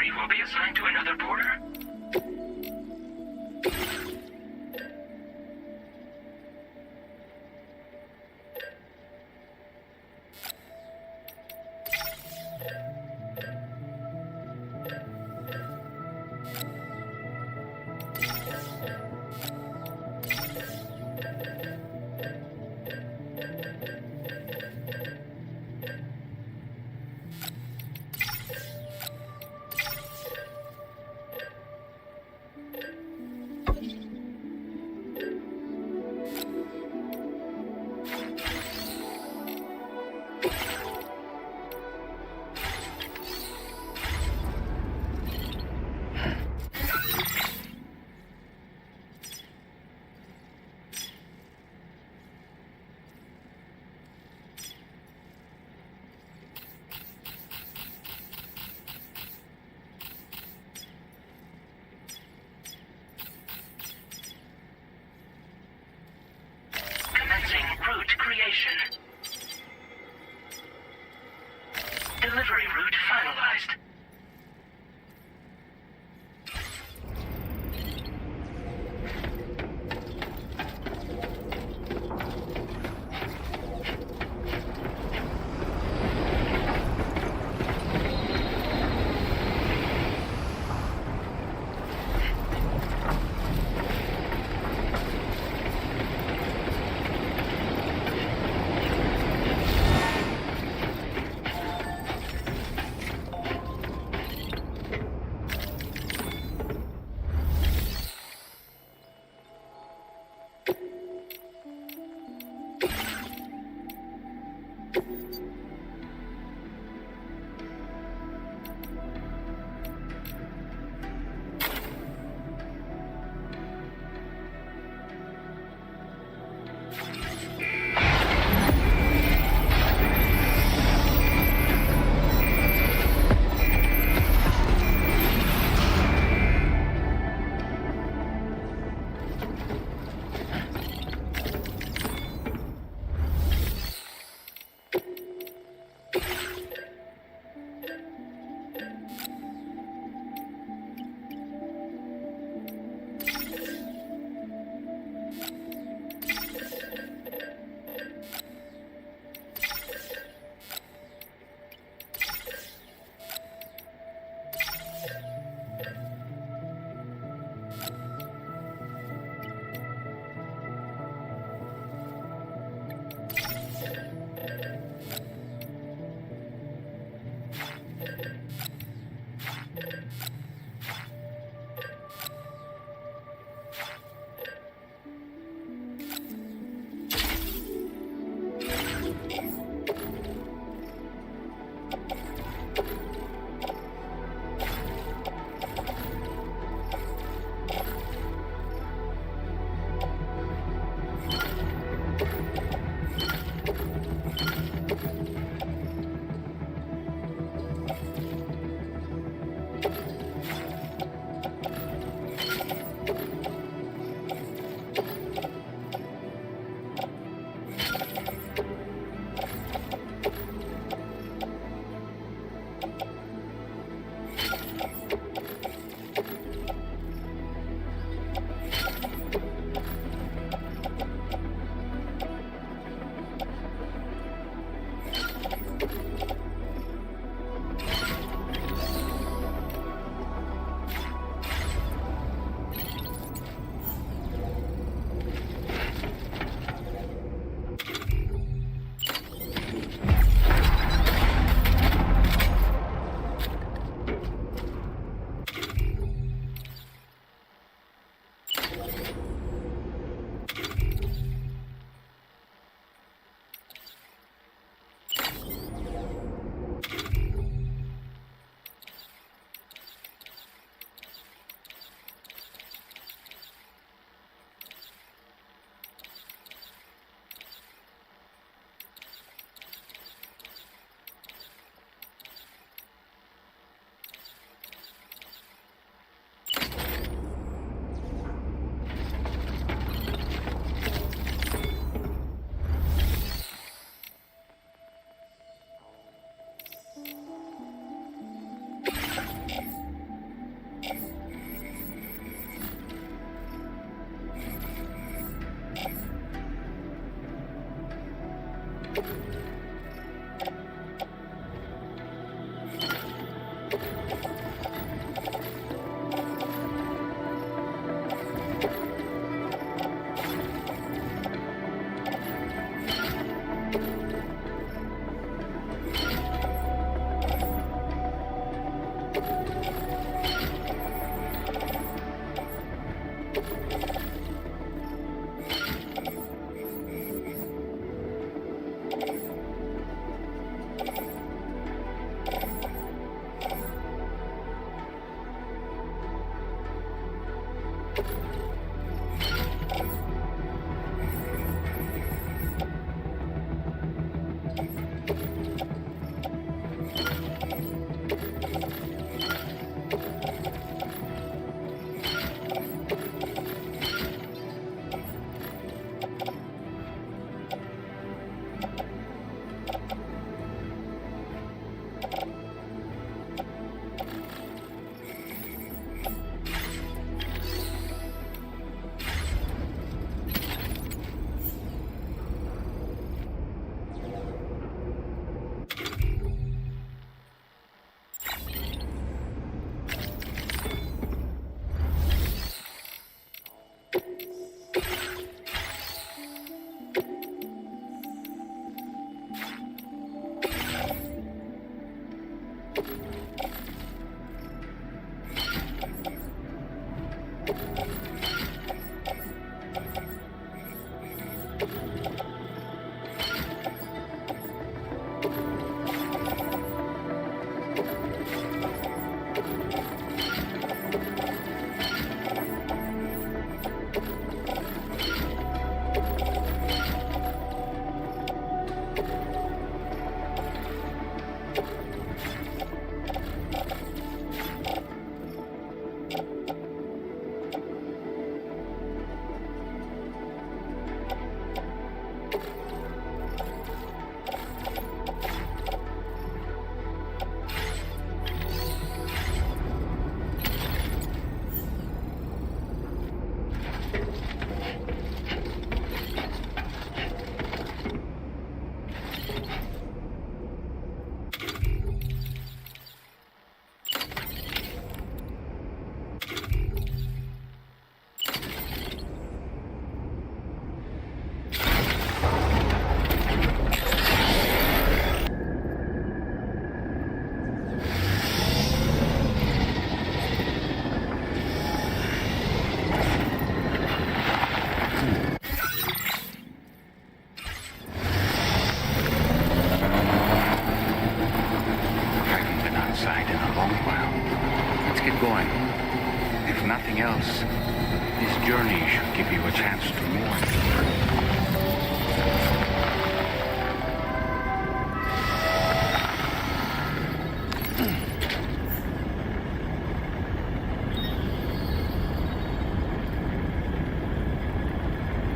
We will be assigned to another border.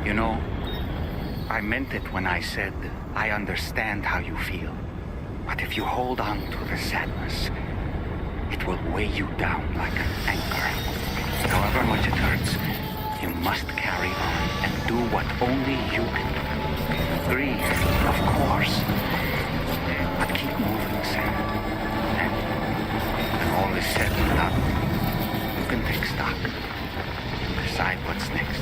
You know, I meant it when I said I understand how you feel. But if you hold on to the sadness, it will weigh you down like an anchor. However much it hurts, you must carry on and do what only you can do. Grieve, of course, but keep moving, Sam. And when all is said and done, you can take stock, decide what's next.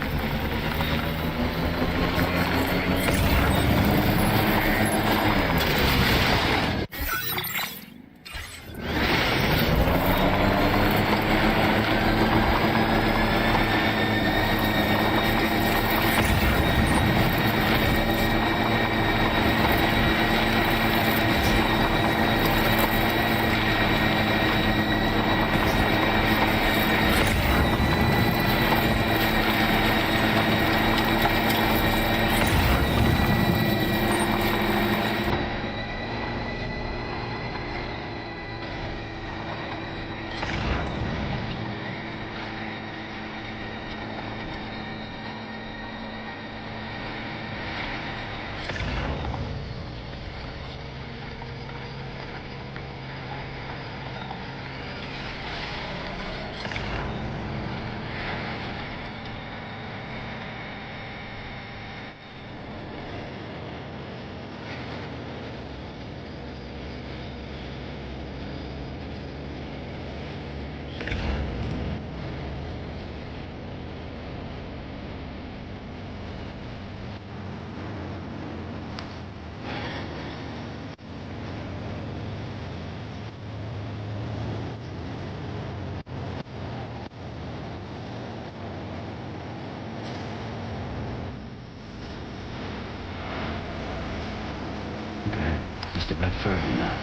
Just a bit further now.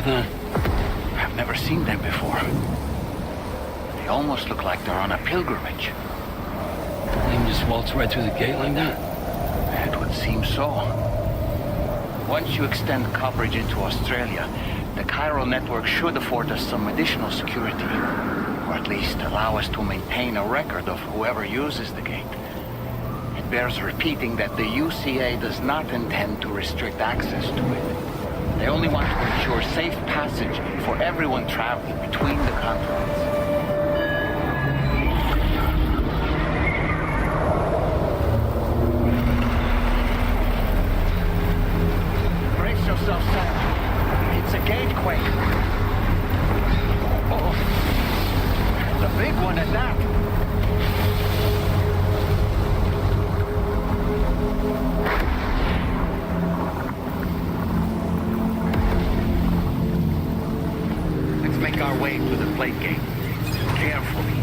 Huh. I've never seen them before. They almost look like they're on a pilgrimage. You can just waltz right through the gate like that? It would seem so. Once you extend coverage into Australia, the chiral network should afford us some additional security, or at least allow us to maintain a record of whoever uses the gate. It bears repeating that the UCA does not intend to restrict access to it. They only want to ensure safe passage for everyone traveling between the continents. Brace yourself, Sam. It's a gate quake. Oh, it's a big one at that. Let's make our way to the plate gate. Carefully.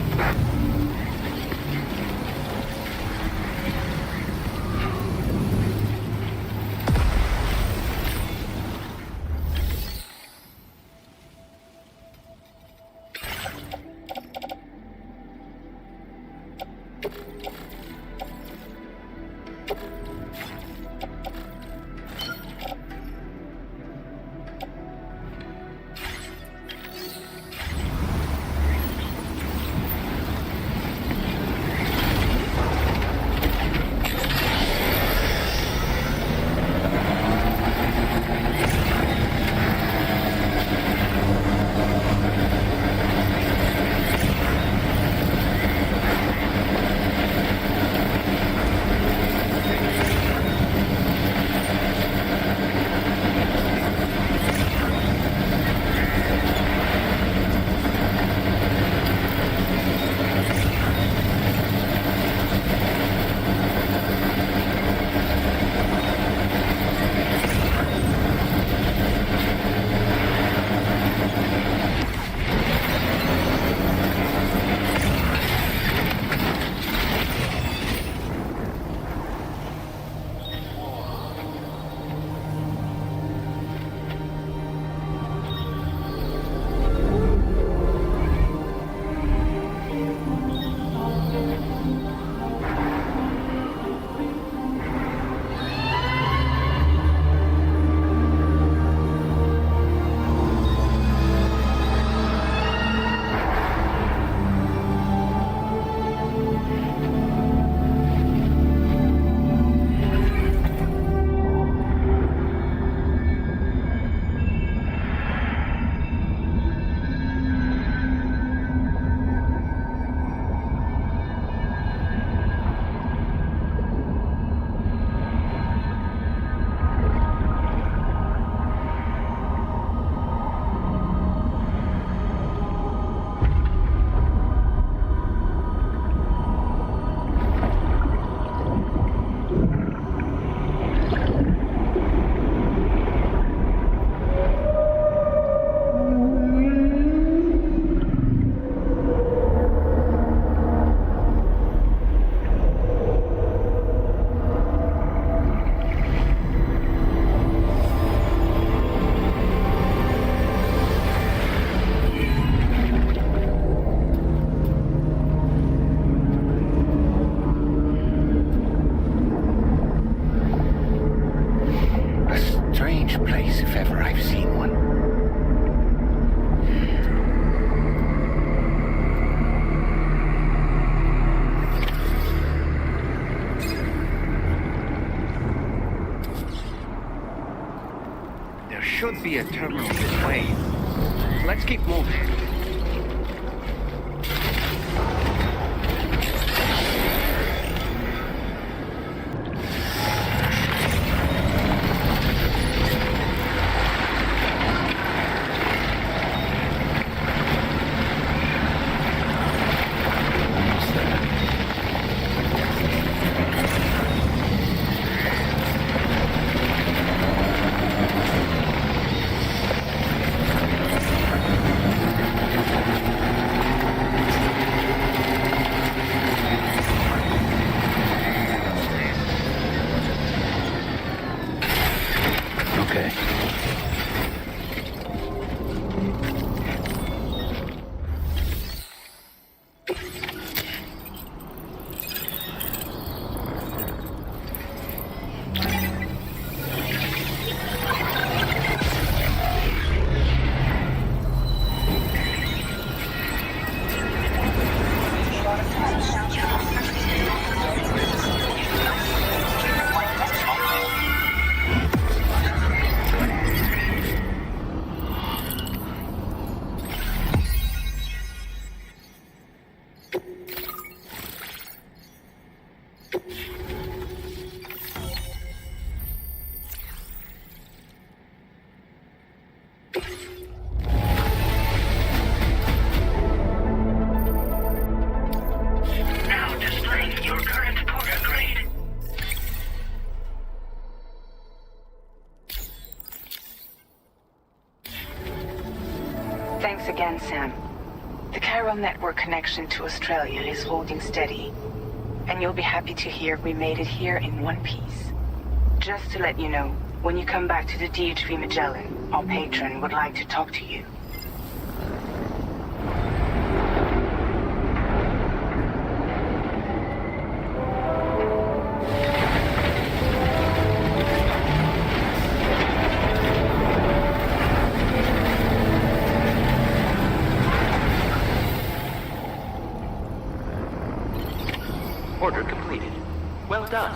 Should be a terminal this way. Let's keep moving. Now displaying your current porter grade. Thanks again, Sam. The chiral network connection to Australia is holding steady. And you'll be happy to hear we made it here in one piece. Just to let you know, when you come back to the DHV Magellan, our patron would like to talk to you. Order completed. Well done.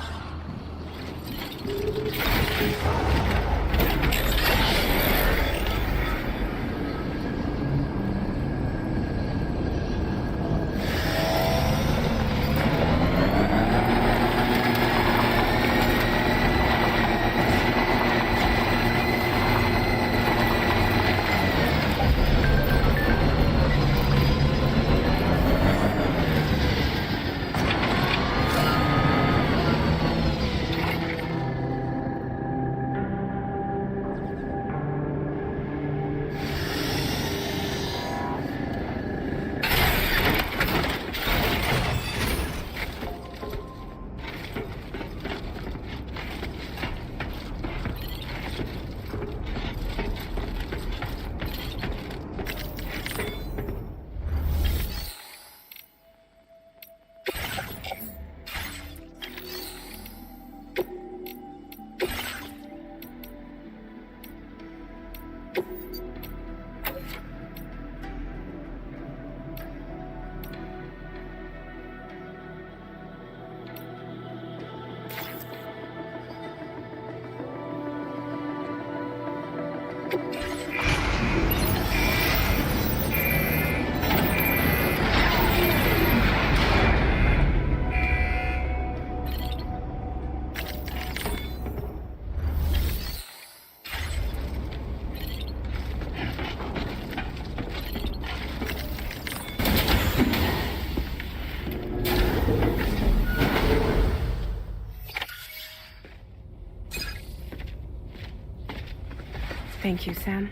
Thank you, Sam.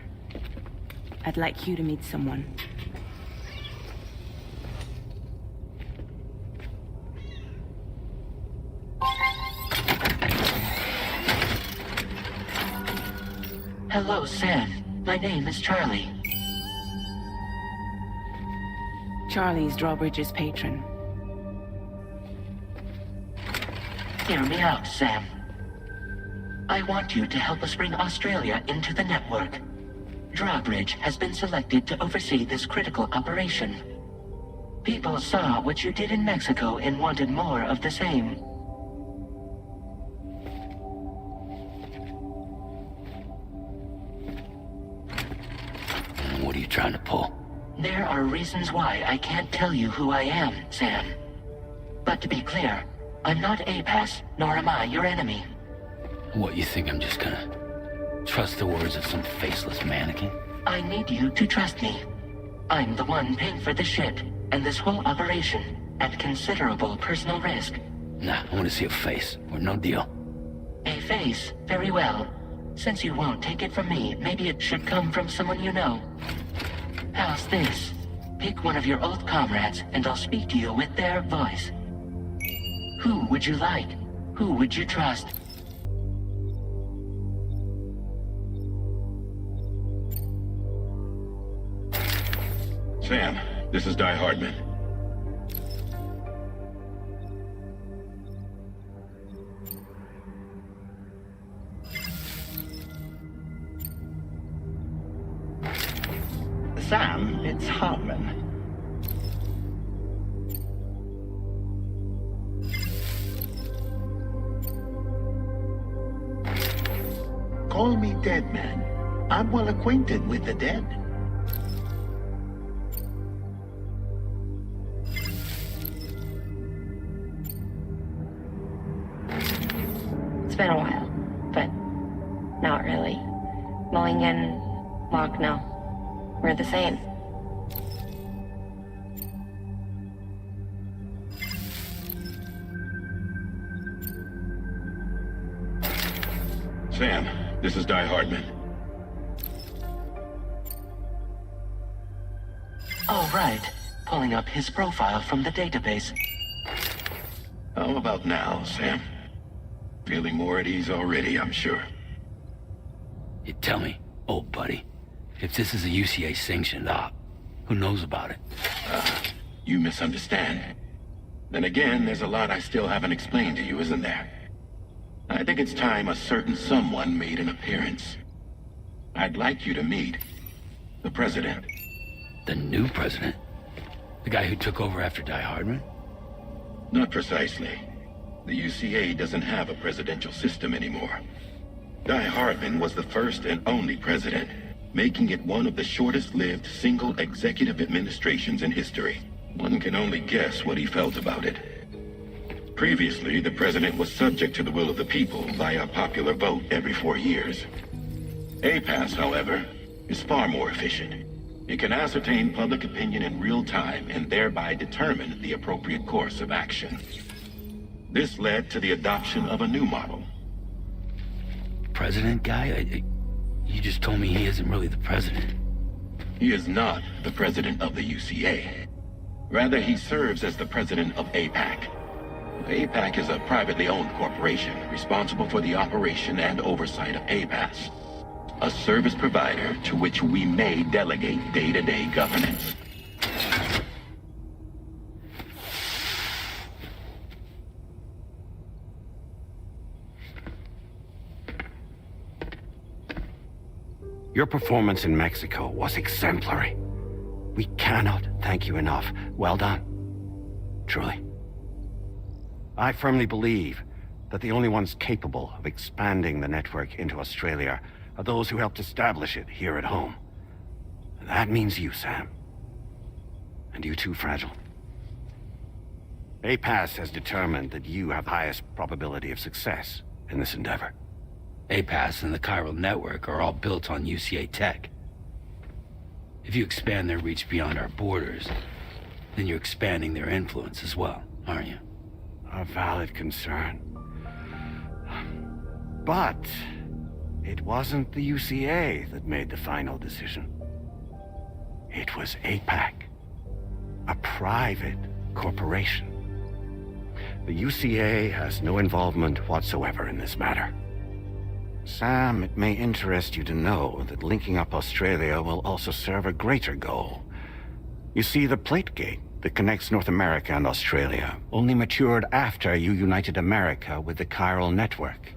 I'd like you to meet someone. Hello, Sam. My name is Charlie. Charlie's Drawbridge's patron. Hear me out, Sam. I want you to help us bring Australia into the network. Drawbridge has been selected to oversee this critical operation. People saw what you did in Mexico and wanted more of the same. What are you trying to pull? There are reasons why I can't tell you who I am, Sam. But to be clear, I'm not APAS, nor am I your enemy. What, you think I'm just gonna trust the words of some faceless mannequin? I need you to trust me. I'm the one paying for the ship and this whole operation at considerable personal risk. Nah, I want to see a face, or no deal. A face? Very well. Since you won't take it from me, maybe it should come from someone you know. How's this? Pick one of your old comrades and I'll speak to you with their voice. Who would you like? Who would you trust? Sam, this is Di Hardman. Sam, it's Hartman. Call me Dead Man. I'm well acquainted with the dead. It's been a while, but not really. Mulligan, Locke, no. We're the same. Sam, this is Di Hardman. Oh, right. Pulling up his profile from the database. How about now, Sam? Feeling more at ease already, I'm sure. You tell me, old buddy, if this is a UCA-sanctioned op, who knows about it? You misunderstand. Then again, there's a lot I still haven't explained to you, isn't there? I think it's time a certain someone made an appearance. I'd like you to meet the president. The new president? The guy who took over after Di Hardman? Not precisely. The UCA doesn't have a presidential system anymore. Di Hardman was the first and only president, making it one of the shortest-lived single executive administrations in history. One can only guess what he felt about it. Previously, the president was subject to the will of the people via a popular vote every 4 years. APAS, however, is far more efficient. It can ascertain public opinion in real time and thereby determine the appropriate course of action. This led to the adoption of a new model. President guy? You just told me he isn't really the president. He is not the president of the UCA. Rather, he serves as the president of APAC. APAC is a privately owned corporation responsible for the operation and oversight of APAS, a service provider to which we may delegate day-to-day governance. Your performance in Mexico was exemplary. We cannot thank you enough. Well done. Truly. I firmly believe that the only ones capable of expanding the network into Australia are those who helped establish it here at home. And that means you, Sam. And you too, Fragile. APAS has determined that you have the highest probability of success in this endeavor. APAS and the chiral network are all built on UCA tech. If you expand their reach beyond our borders, then you're expanding their influence as well, aren't you? A valid concern. But it wasn't the UCA that made the final decision. It was APAC, a private corporation. The UCA has no involvement whatsoever in this matter. Sam, it may interest you to know that linking up Australia will also serve a greater goal. You see, the plate gate that connects North America and Australia only matured after you united America with the chiral network.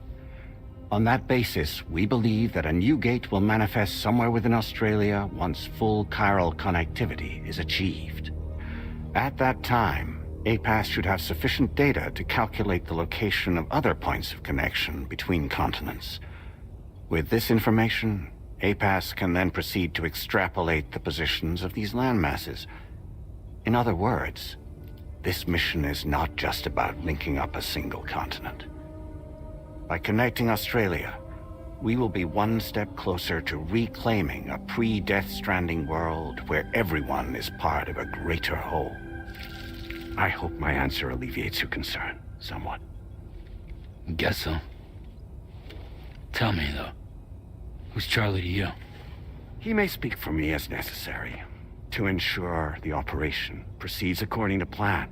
On that basis, we believe that a new gate will manifest somewhere within Australia once full chiral connectivity is achieved. At that time, APAS should have sufficient data to calculate the location of other points of connection between continents. With this information, APAS can then proceed to extrapolate the positions of these landmasses. In other words, this mission is not just about linking up a single continent. By connecting Australia, we will be one step closer to reclaiming a pre-Death Stranding world where everyone is part of a greater whole. I hope my answer alleviates your concern somewhat. Guess so. Tell me, though, who's Charlie to you? He may speak for me as necessary to ensure the operation proceeds according to plan.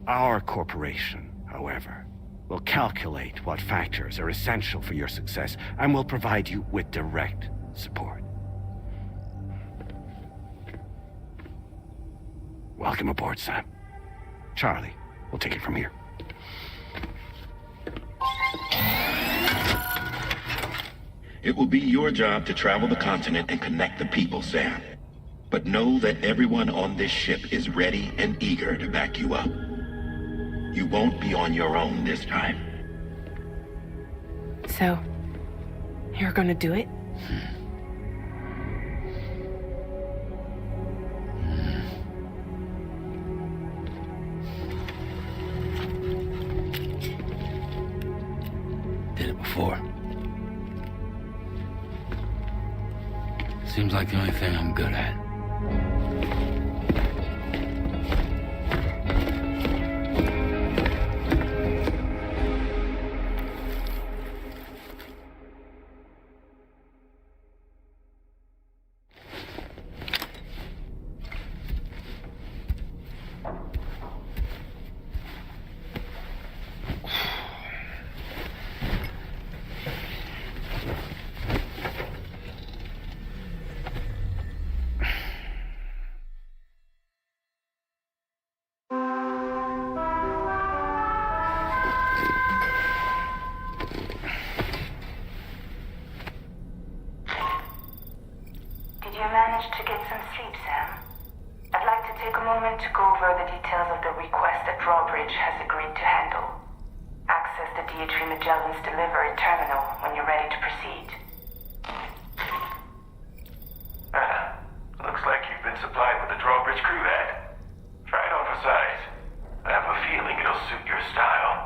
Our corporation, however, will calculate what factors are essential for your success and will provide you with direct support. Welcome aboard, Sam. Charlie, we'll take it from here. It will be your job to travel the continent and connect the people, Sam. But know that everyone on this ship is ready and eager to back you up. You won't be on your own this time. So, you're gonna do it? Did it before. Seems like the only thing I'm good at. Did you manage to get some sleep, Sam? I'd like to take a moment to go over the details of the request that Drawbridge has agreed to handle. Access the Deirdre Magellan's delivery terminal when you're ready to proceed. Looks like you've been supplied with the Drawbridge crew that. Try it on for size. I have a feeling it'll suit your style.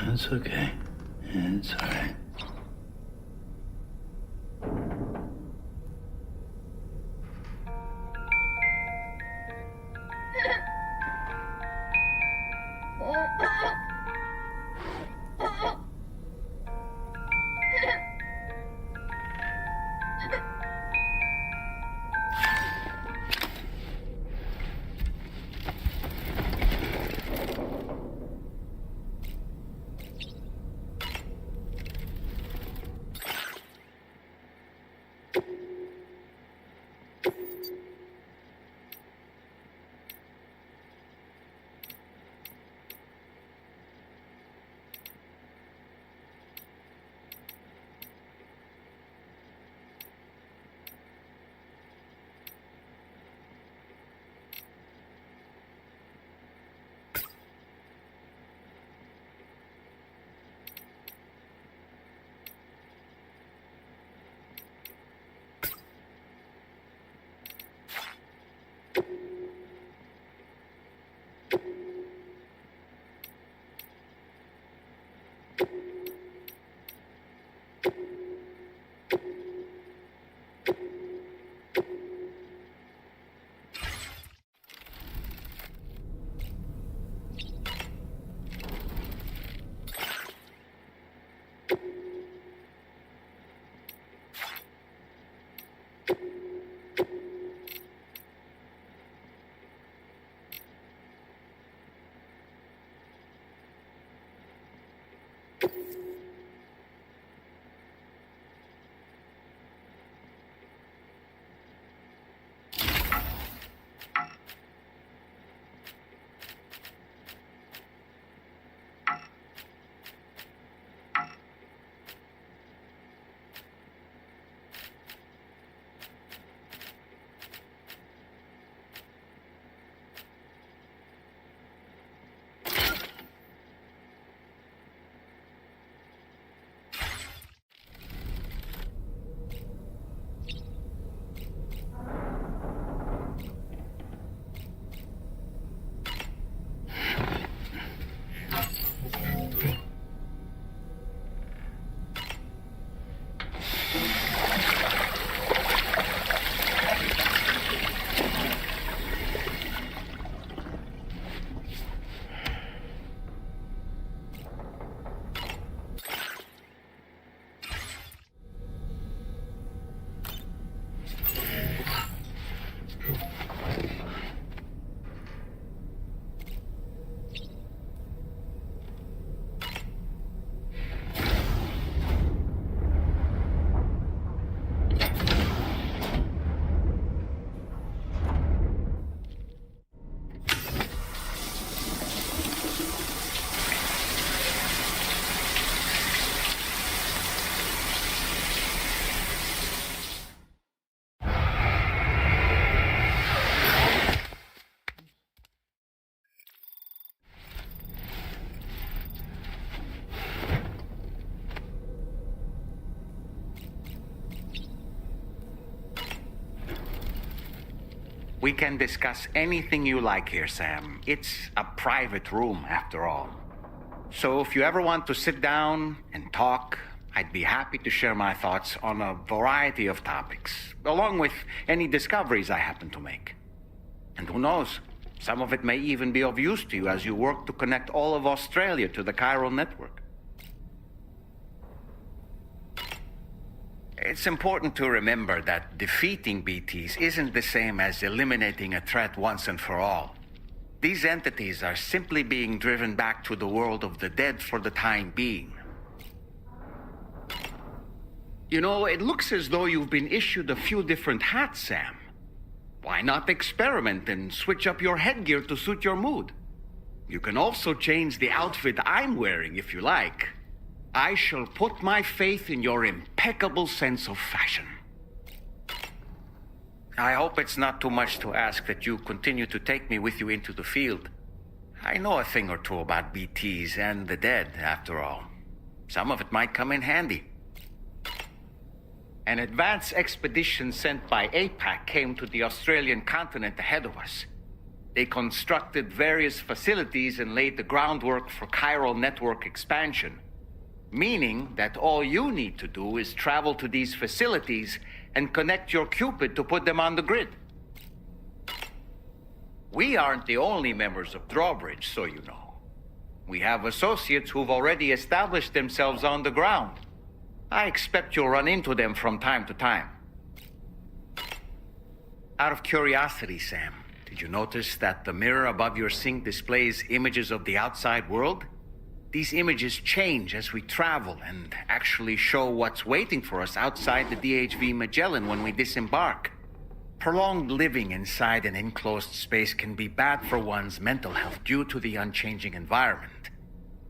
It's okay. It's all right. We can discuss anything you like here, Sam. It's a private room, after all. So if you ever want to sit down and talk, I'd be happy to share my thoughts on a variety of topics, along with any discoveries I happen to make. And who knows, some of it may even be of use to you as you work to connect all of Australia to the chiral network. It's important to remember that defeating BTs isn't the same as eliminating a threat once and for all. These entities are simply being driven back to the world of the dead for the time being. You know, it looks as though you've been issued a few different hats, Sam. Why not experiment and switch up your headgear to suit your mood? You can also change the outfit I'm wearing if you like. I shall put my faith in your impeccable sense of fashion. I hope it's not too much to ask that you continue to take me with you into the field. I know a thing or two about BTs and the dead, after all. Some of it might come in handy. An advance expedition sent by Apac came to the Australian continent ahead of us. They constructed various facilities and laid the groundwork for chiral network expansion. Meaning that all you need to do is travel to these facilities and connect your Cupid to put them on the grid. We aren't the only members of Drawbridge, so you know. We have associates who've already established themselves on the ground. I expect you'll run into them from time to time. Out of curiosity, Sam, did you notice that the mirror above your sink displays images of the outside world? These images change as we travel and actually show what's waiting for us outside the DHV Magellan when we disembark. Prolonged living inside an enclosed space can be bad for one's mental health due to the unchanging environment.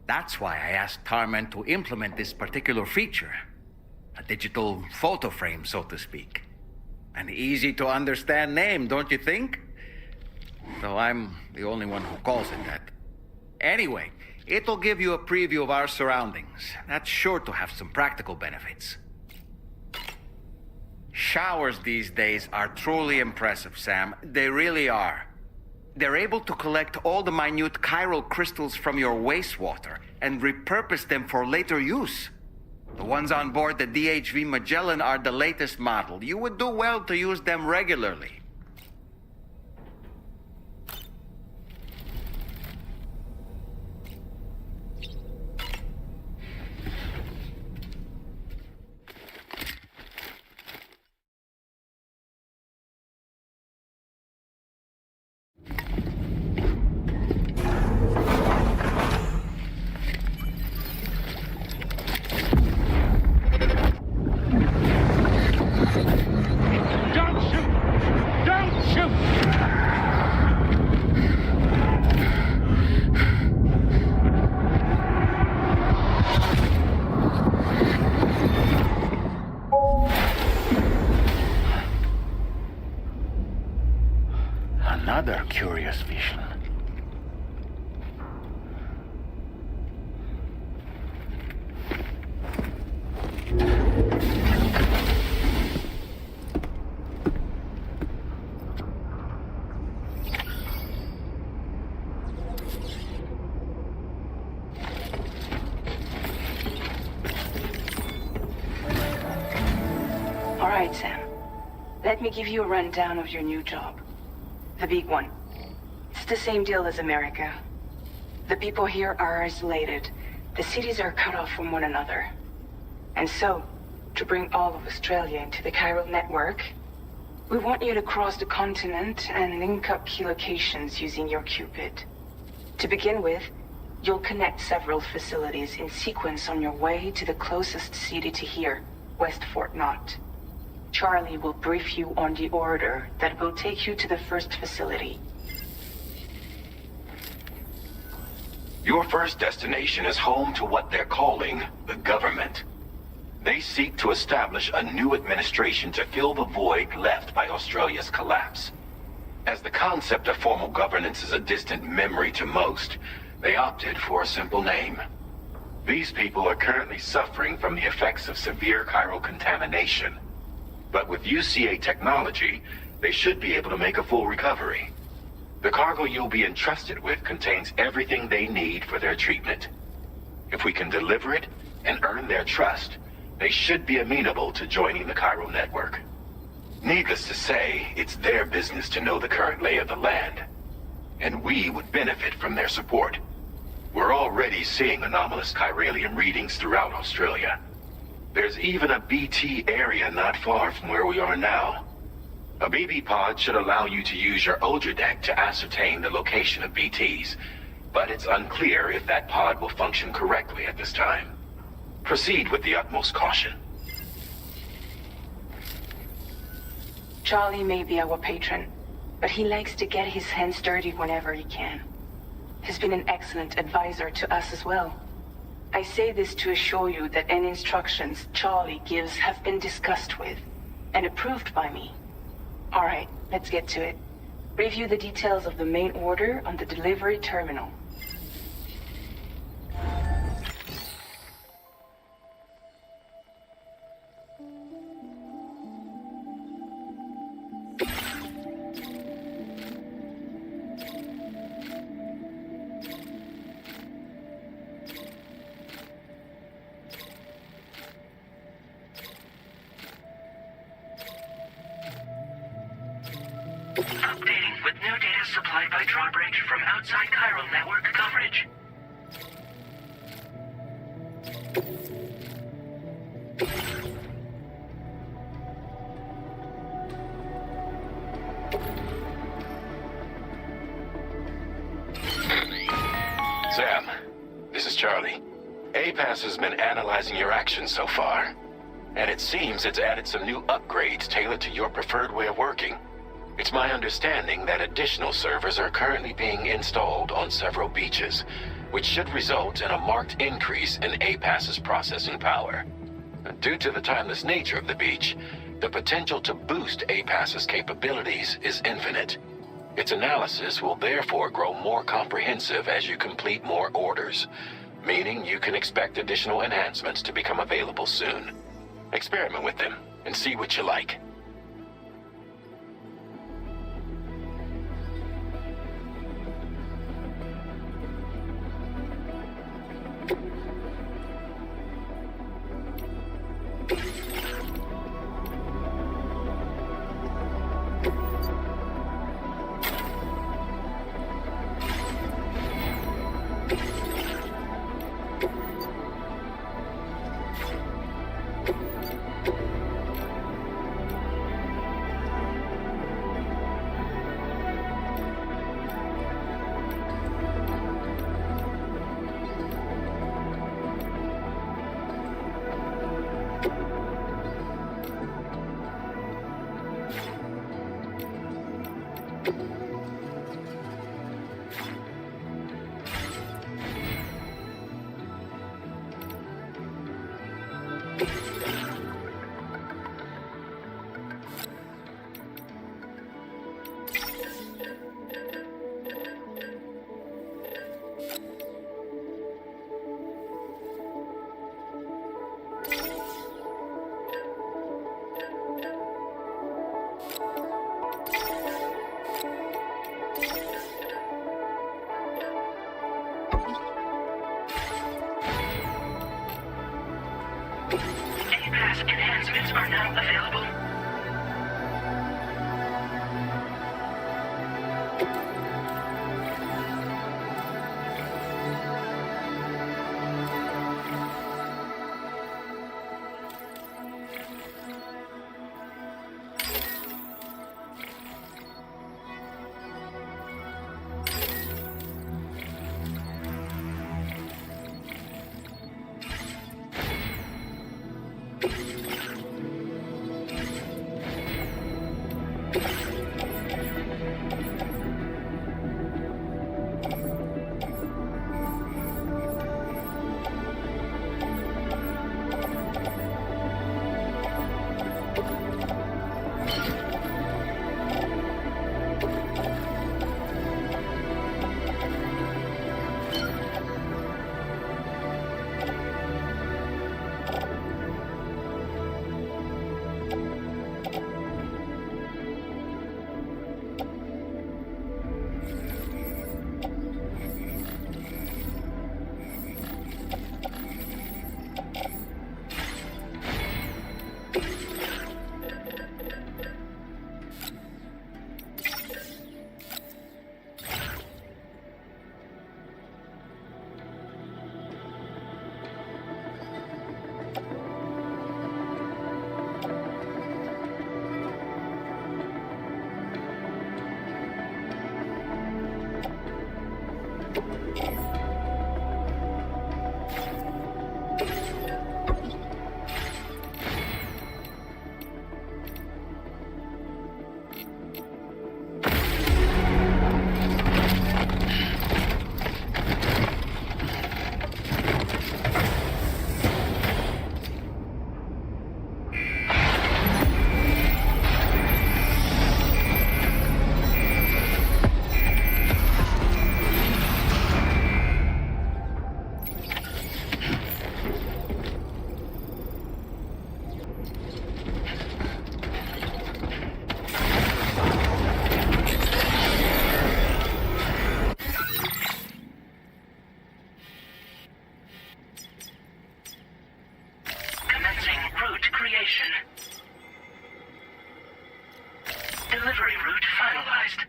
That's why I asked Tarman to implement this particular feature. A digital photo frame, so to speak. An easy to understand name, don't you think? Though I'm the only one who calls it that. Anyway, it'll give you a preview of our surroundings. That's sure to have some practical benefits. Showers these days are truly impressive, Sam. They really are. They're able to collect all the minute chiral crystals from your wastewater and repurpose them for later use. The ones on board the DHV Magellan are the latest model. You would do well to use them regularly. Right, Sam. Let me give you a rundown of your new job. The big one. It's the same deal as America. The people here are isolated. The cities are cut off from one another. And so, to bring all of Australia into the chiral network, we want you to cross the continent and link up key locations using your Cupid. To begin with, you'll connect several facilities in sequence on your way to the closest city to here, West Fort Knott. Charlie will brief you on the order that will take you to the first facility. Your first destination is home to what they're calling the government. They seek to establish a new administration to fill the void left by Australia's collapse. As the concept of formal governance is a distant memory to most, they opted for a simple name. These people are currently suffering from the effects of severe chiral contamination. But with UCA technology, they should be able to make a full recovery. The cargo you'll be entrusted with contains everything they need for their treatment. If we can deliver it and earn their trust, they should be amenable to joining the chiral network. Needless to say, it's their business to know the current lay of the land, and we would benefit from their support. We're already seeing anomalous chiralium readings throughout Australia. There's even a BT area not far from where we are now. A BB pod should allow you to use your Ultra deck to ascertain the location of BTs, but it's unclear if that pod will function correctly at this time. Proceed with the utmost caution. Charlie may be our patron, but he likes to get his hands dirty whenever he can. He's been an excellent advisor to us as well. I say this to assure you that any instructions Charlie gives have been discussed with and approved by me. All right, let's get to it. Review the details of the main order on the delivery terminal. Updating with new data supplied by drawbridge from outside chiral network coverage. Sam, this is Charlie. APAS has been analyzing your actions so far, and it seems it's added some new upgrades tailored to your preferred way of working. It's my understanding that additional servers are currently being installed on several beaches, which should result in a marked increase in APAS's processing power. Due to the timeless nature of the beach, the potential to boost APAS's capabilities is infinite. Its analysis will therefore grow more comprehensive as you complete more orders, meaning you can expect additional enhancements to become available soon. Experiment with them and see what you like. APAS enhancements are now available. Delivery route finalized.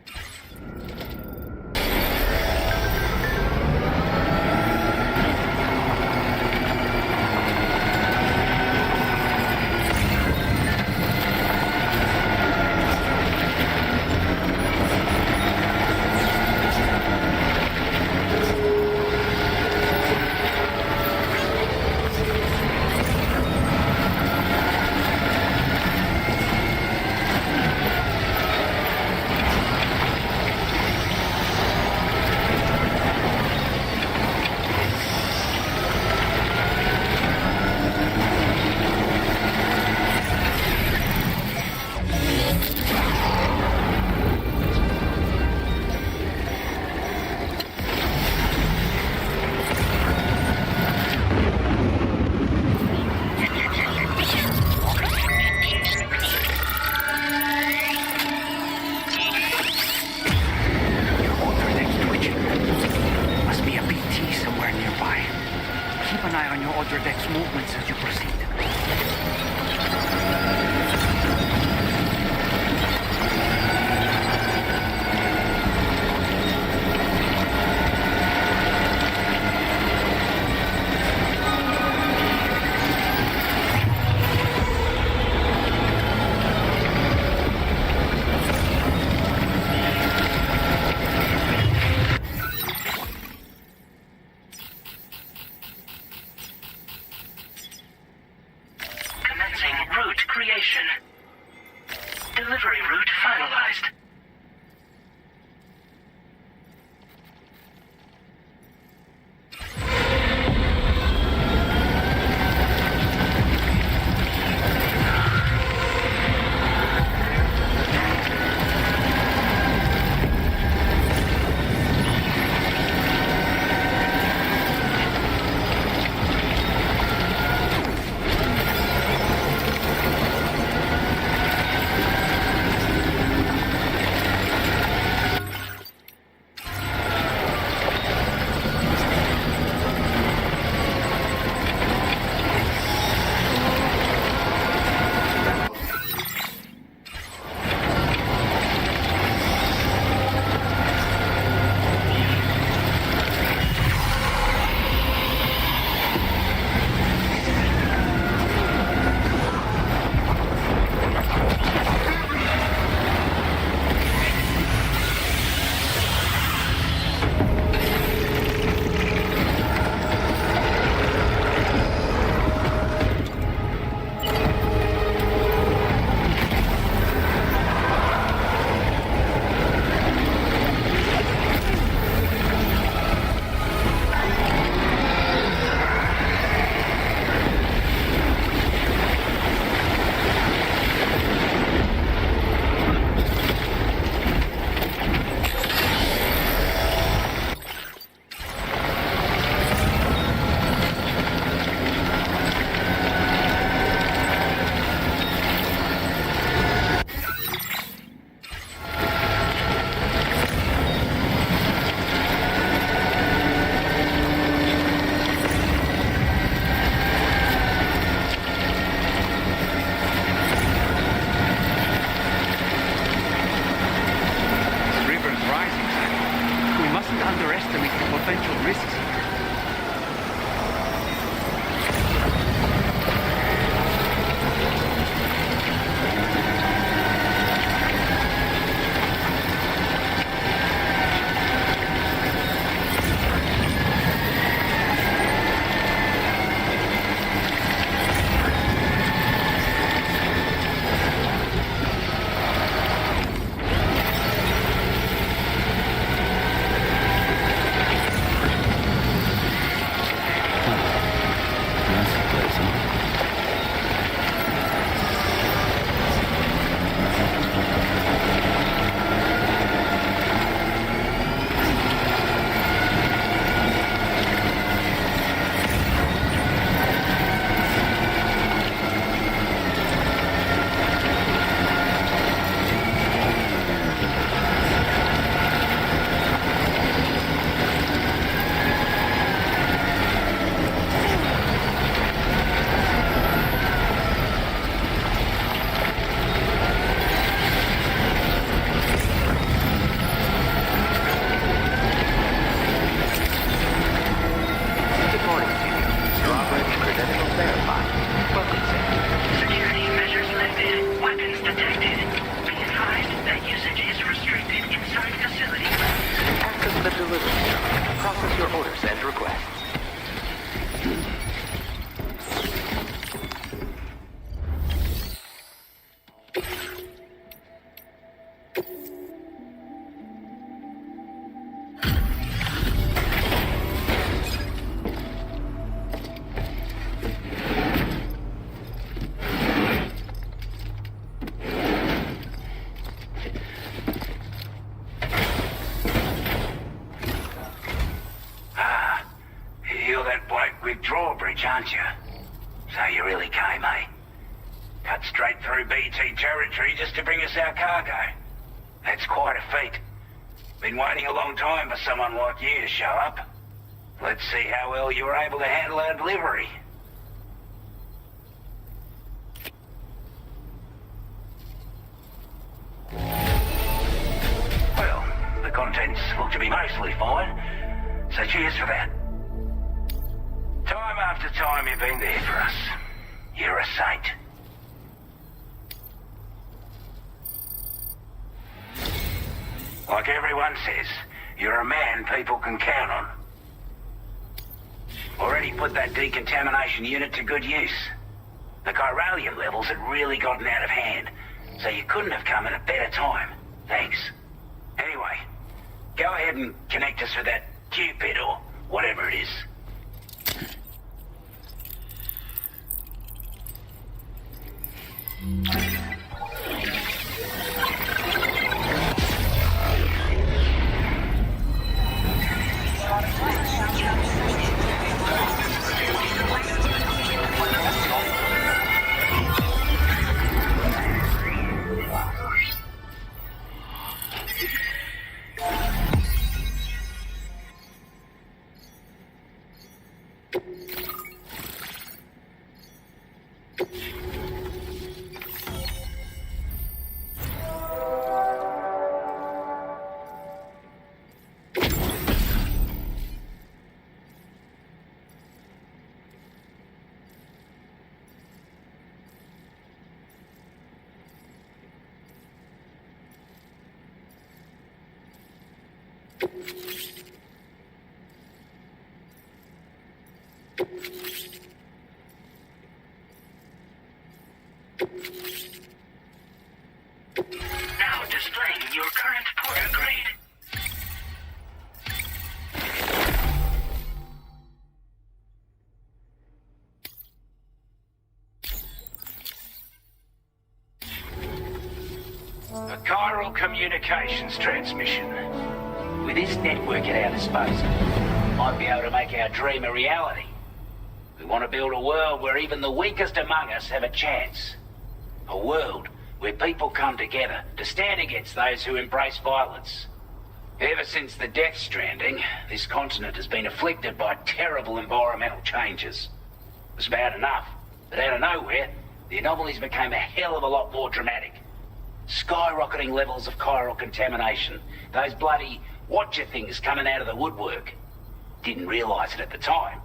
Delivery route finalized. Process your orders and requests. Aren't you? So you really came, eh? Cut straight through BT territory just to bring us our cargo. That's quite a feat. Been waiting a long time for someone like you to show up. Let's see how well you were able to handle our delivery. Well, the contents look to be mostly fine, so cheers for that. Time after time you've been there for us. You're a saint. Like everyone says, you're a man people can count on. Already put that decontamination unit to good use. The chiralium levels had really gotten out of hand, so you couldn't have come at a better time. Thanks. Anyway, go ahead and connect us with that Cupid or whatever it is. Now displaying your current porter grade. A chiral communications transmission. With this network at our disposal, we might be able to make our dream a reality. We want to build a world where even the weakest among us have a chance. A world where people come together to stand against those who embrace violence. Ever since the death stranding, this continent has been afflicted by terrible environmental changes. It was bad enough, but out of nowhere, the anomalies became a hell of a lot more dramatic. Skyrocketing levels of chiral contamination, those bloody watcher things coming out of the woodwork. Didn't realise it at the time,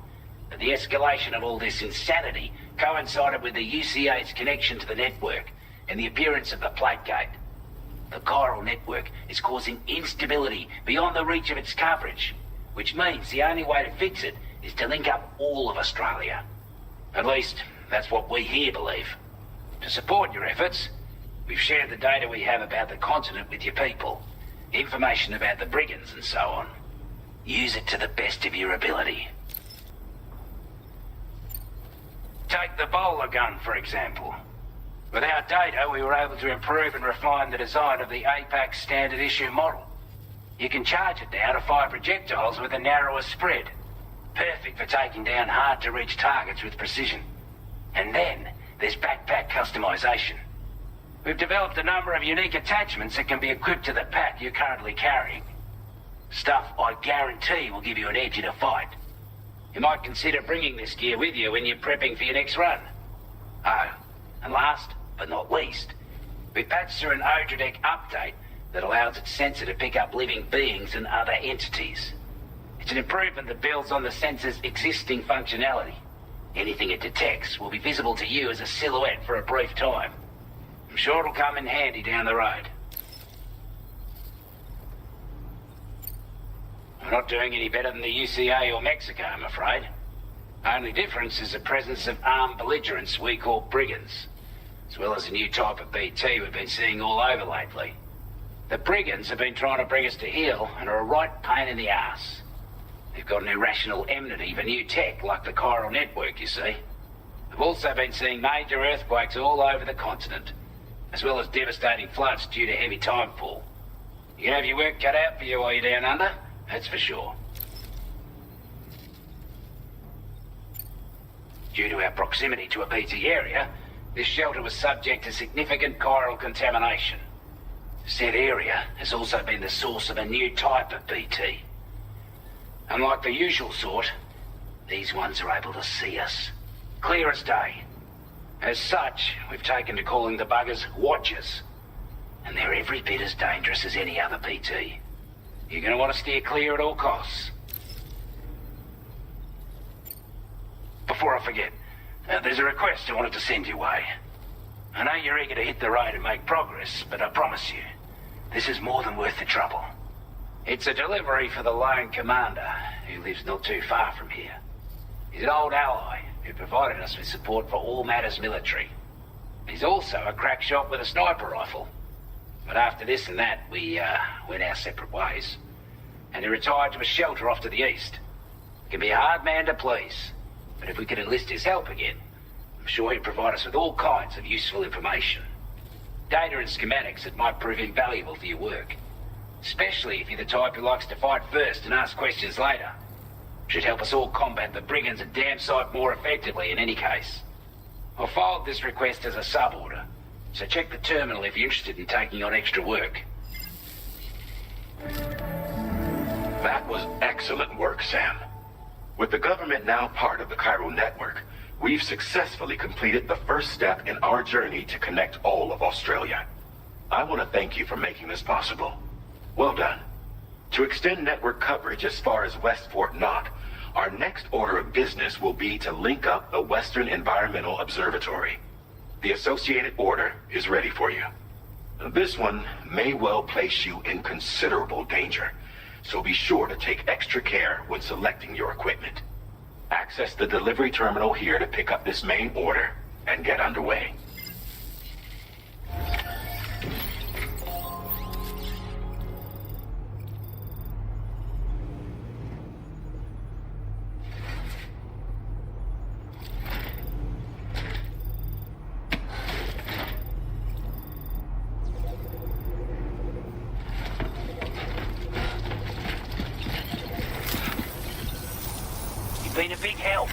but the escalation of all this insanity coincided with the UCA's connection to the network and the appearance of the plate gate. The chiral network is causing instability beyond the reach of its coverage, which means the only way to fix it is to link up all of Australia. At least, that's what we here believe. To support your efforts, we've shared the data we have about the continent with your people, information about the brigands and so on. Use it to the best of your ability. Take the bowler gun, for example. With our data, we were able to improve and refine the design of the Apac standard issue model. You can charge it now to fire projectiles with a narrower spread. Perfect for taking down hard-to-reach targets with precision. And then, there's backpack customization. We've developed a number of unique attachments that can be equipped to the pack you're currently carrying. Stuff I guarantee will give you an edge in a fight. You might consider bringing this gear with you when you're prepping for your next run. Oh, and last but not least, we patched through an Odradek update that allows its sensor to pick up living beings and other entities. It's an improvement that builds on the sensor's existing functionality. Anything it detects will be visible to you as a silhouette for a brief time. I'm sure it'll come in handy down the road. We're not doing any better than the UCA or Mexico, I'm afraid. Only difference is the presence of armed belligerents we call brigands, as well as a new type of BT we've been seeing all over lately. The brigands have been trying to bring us to heel and are a right pain in the ass. They've got an irrational enmity for new tech like the chiral network, you see. We've also been seeing major earthquakes all over the continent, as well as devastating floods due to heavy timefall. You can have your work cut out for you while you're down under, that's for sure. Due to our proximity to a BT area, this shelter was subject to significant chiral contamination. Said area has also been the source of a new type of BT. Unlike the usual sort, these ones are able to see us, clear as day. As such, we've taken to calling the buggers Watchers, and they're every bit as dangerous as any other BT. You're going to want to steer clear at all costs. Before I forget, there's a request I wanted to send your way. I know you're eager to hit the road and make progress, but I promise you, this is more than worth the trouble. It's a delivery for the lone commander, who lives not too far from here. He's an old ally who provided us with support for all matters military. He's also a crack shot with a sniper rifle. But after this and that, we went our separate ways. And he retired to a shelter off to the east. He can be a hard man to please, but if we could enlist his help again, I'm sure he'd provide us with all kinds of useful information. Data and schematics that might prove invaluable for your work. Especially if you're the type who likes to fight first and ask questions later. Should help us all combat the brigands a damn sight more effectively in any case. I'll filed this request as a sub-order, so check the terminal if you're interested in taking on extra work. That was excellent work, Sam. With the government now part of the chiral network, we've successfully completed the first step in our journey to connect all of Australia. I want to thank you for making this possible. Well done. To extend network coverage as far as West Fort Knott, our next order of business will be to link up the Western Environmental Observatory. The associated order is ready for you. This one may well place you in considerable danger, so be sure to take extra care when selecting your equipment. Access the delivery terminal here to pick up this main order and get underway. You've been a big help.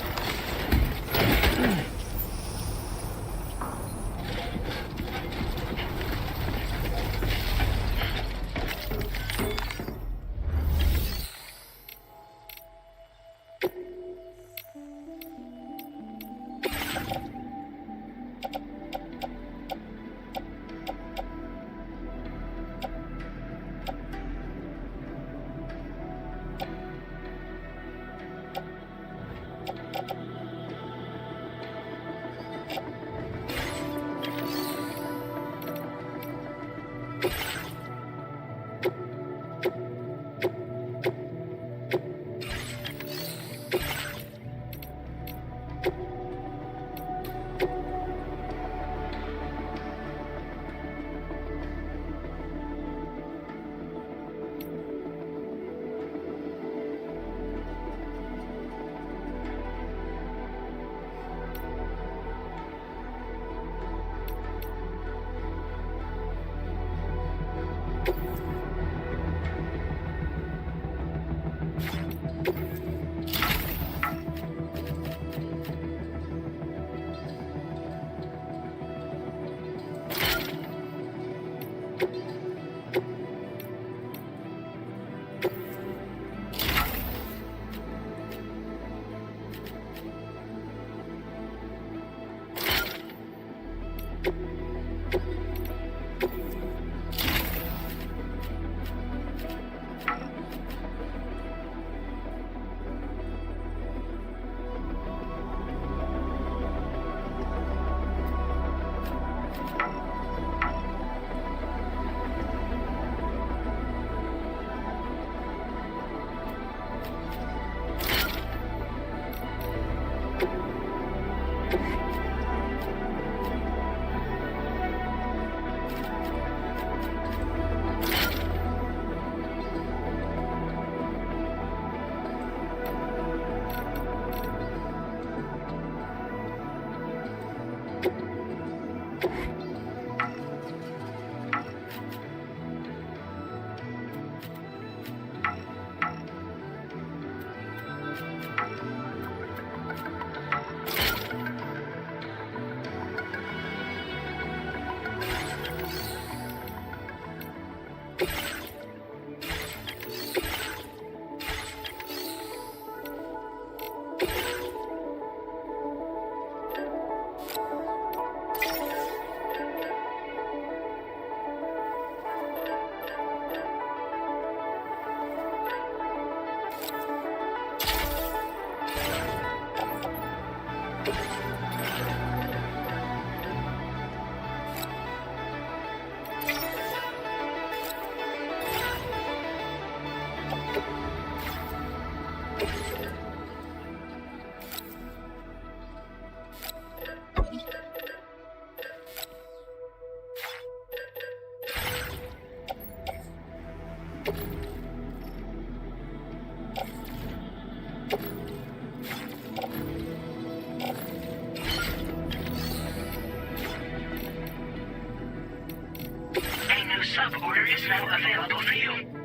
A new sub-order is now available for you.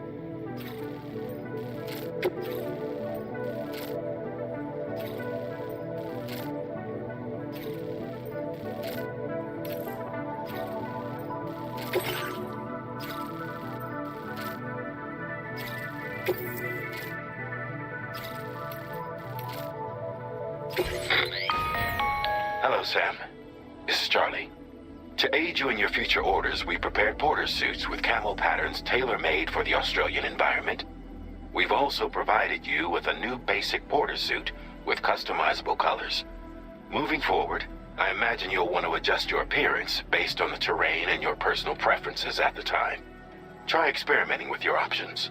Hello, Sam. This is Charlie. To aid you in your future orders, we prepared porter suits with camel patterns tailor-made for the Australian environment. We've also provided you with a new basic porter suit with customizable colors. Moving forward, I imagine you'll want to adjust your appearance based on the terrain and your personal preferences at the time. Try experimenting with your options.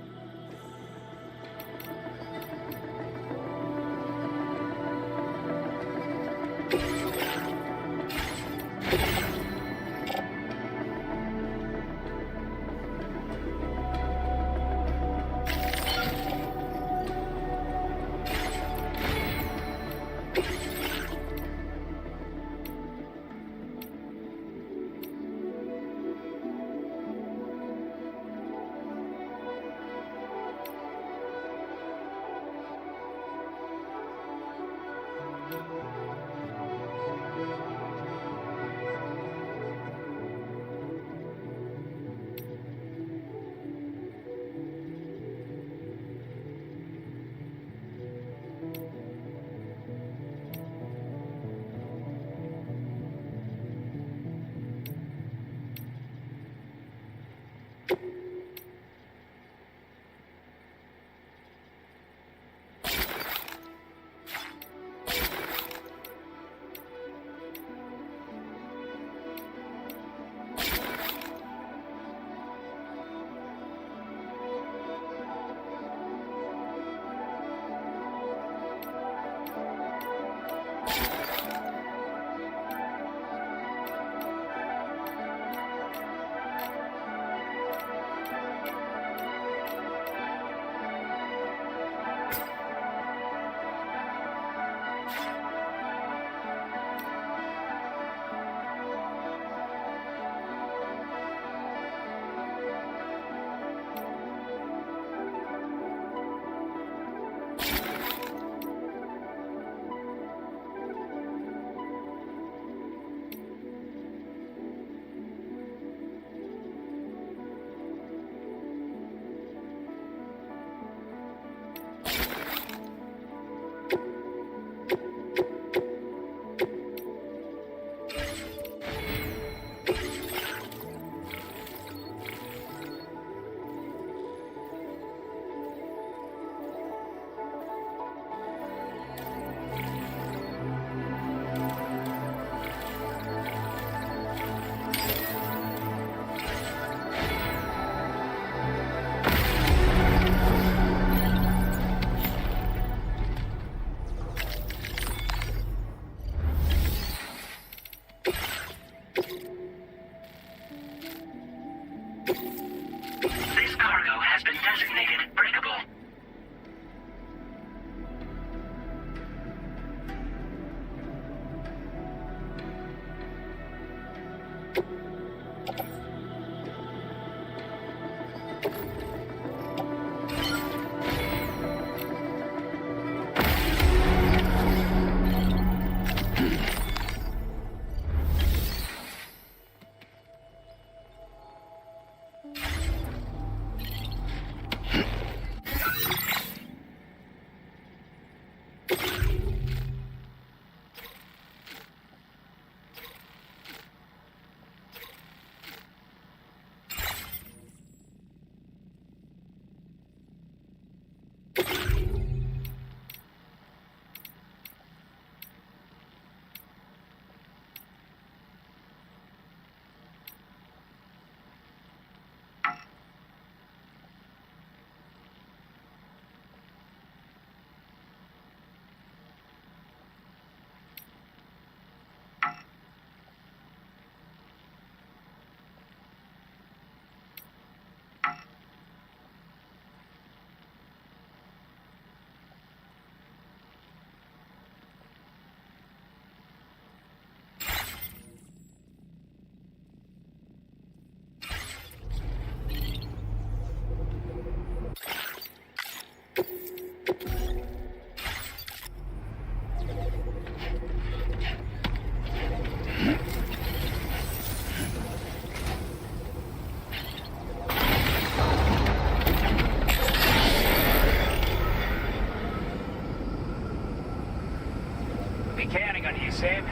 Be counting on you, Sam.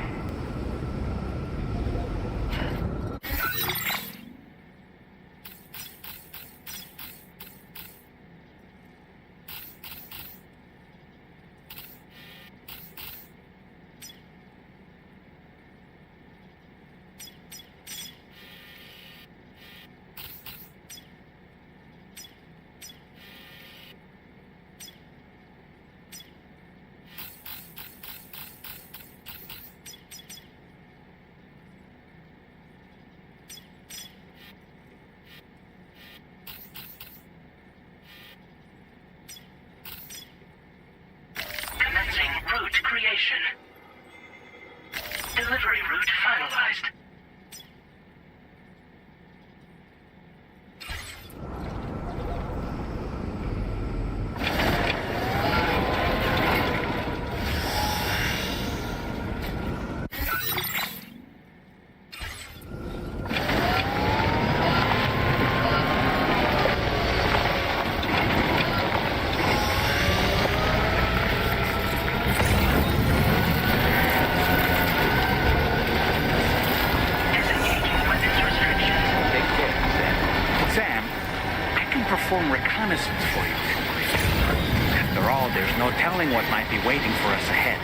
Commencing route creation. Delivery route finalized. Perform reconnaissance for you. After all, there's no telling what might be waiting for us ahead.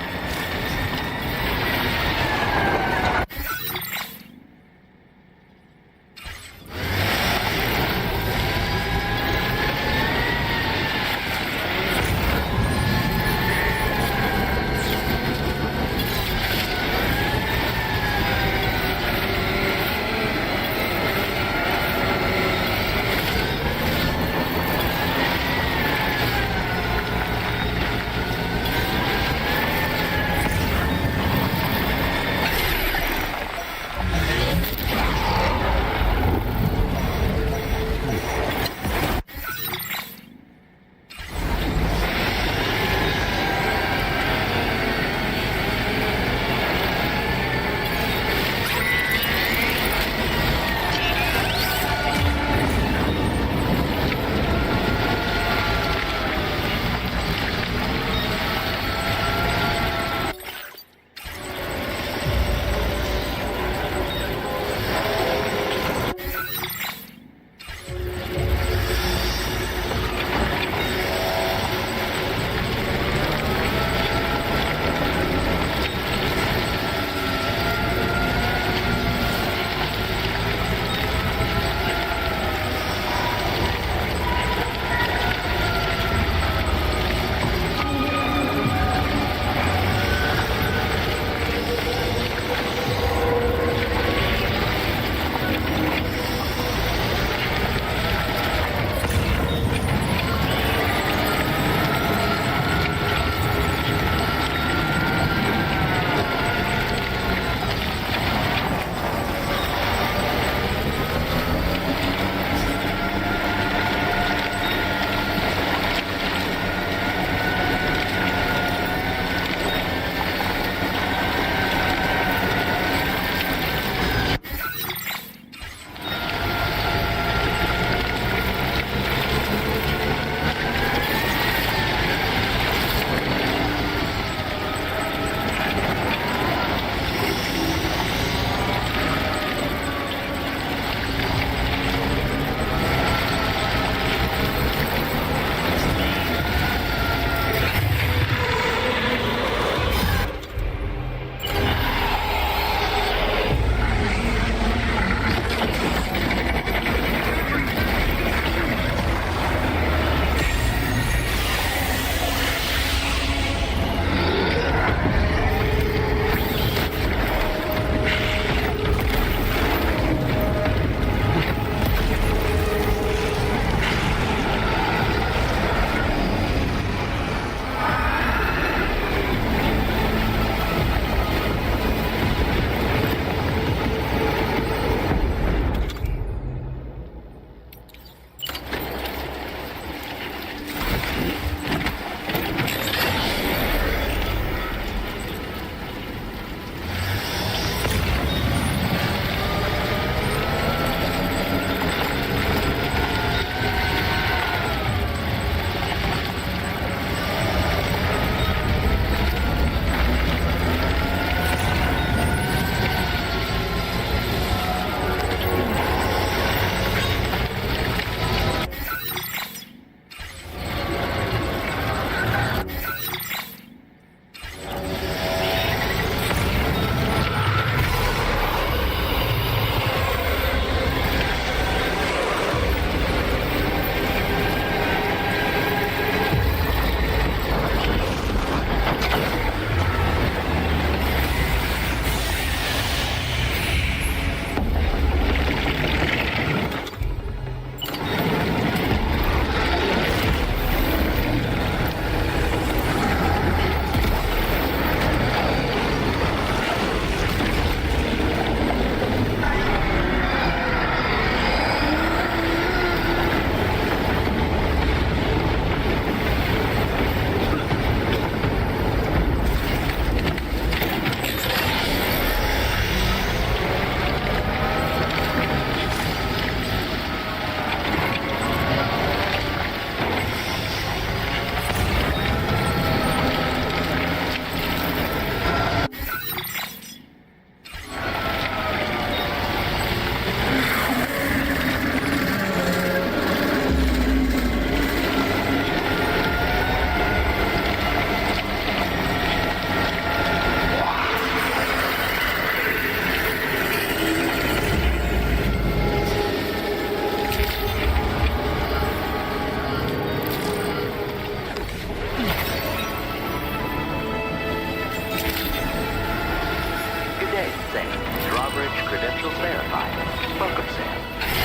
credentials verified. Welcome, Sam.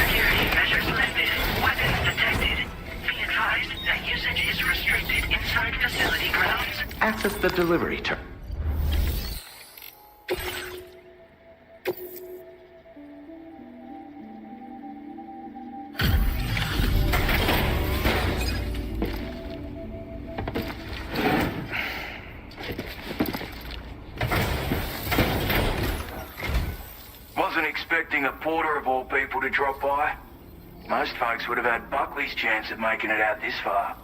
Security measures lifted. Weapons detected. Be advised that usage is restricted inside facility grounds. Access the delivery terminal. Wasn't expecting a porter of all people to drop by. Most folks would have had Buckley's chance of making it out this far.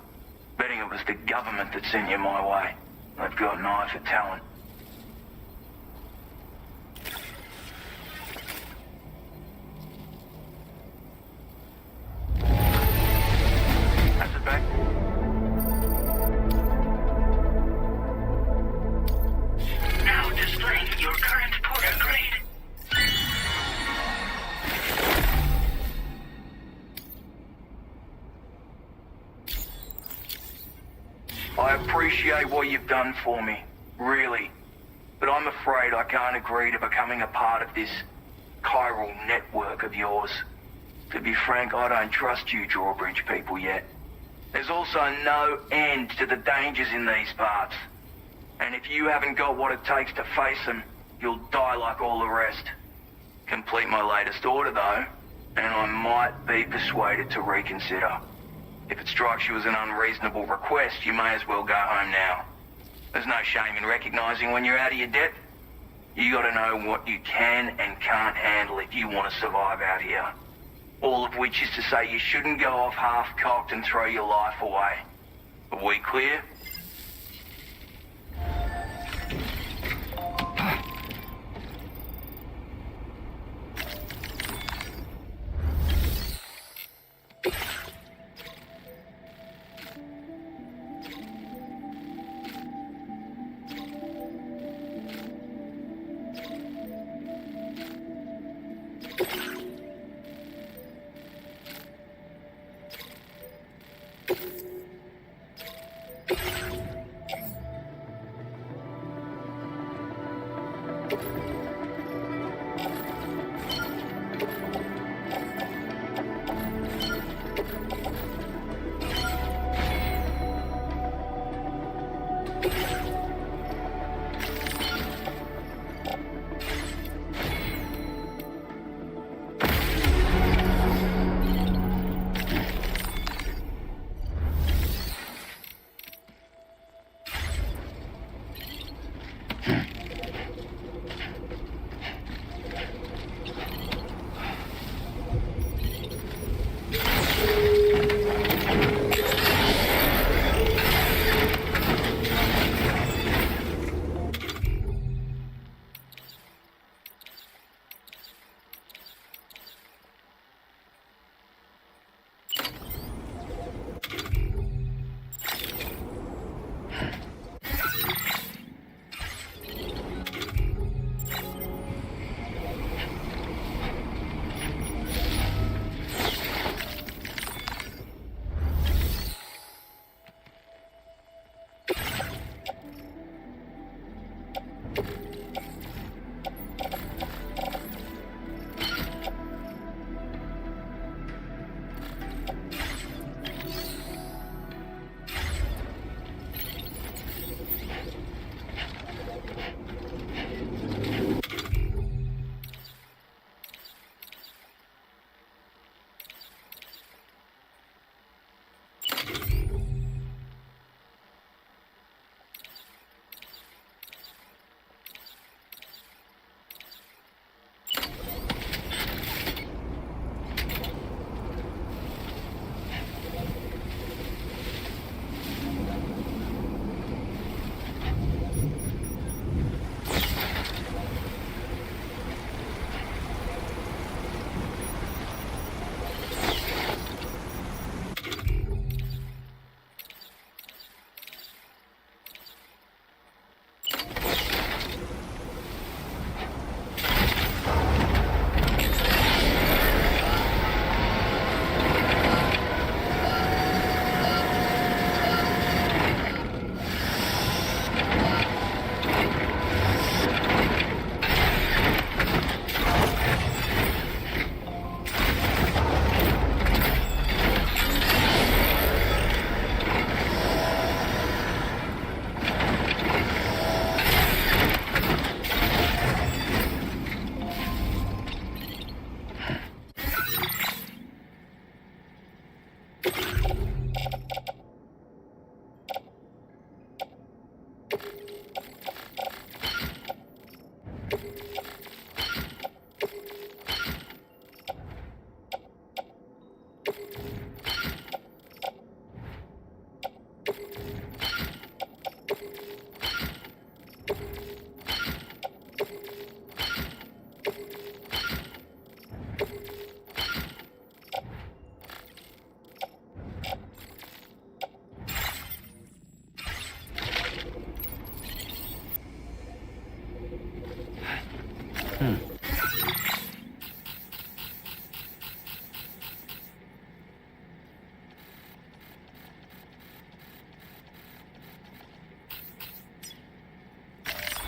Betting it was the government that sent you my way. They've got an eye for talent. That's it back. Now displaying your current porter grade. I appreciate what you've done for me, really. But I'm afraid I can't agree to becoming a part of this chiral network of yours. To be frank, I don't trust you drawbridge people yet. There's also no end to the dangers in these parts. And if you haven't got what it takes to face them, you'll die like all the rest. Complete my latest order though, and I might be persuaded to reconsider. If it strikes you as an unreasonable request, you may as well go home now. There's no shame in recognizing when you're out of your depth. You gotta know what you can and can't handle if you want to survive out here. All of which is to say you shouldn't go off half-cocked and throw your life away. Are we clear?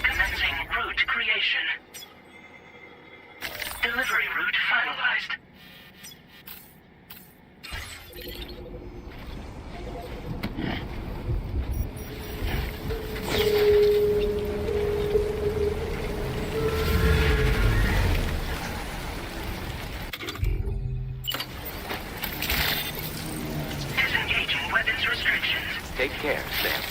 Commencing route creation. Delivery route finalized. Disengaging weapons restrictions. Take care, Sam.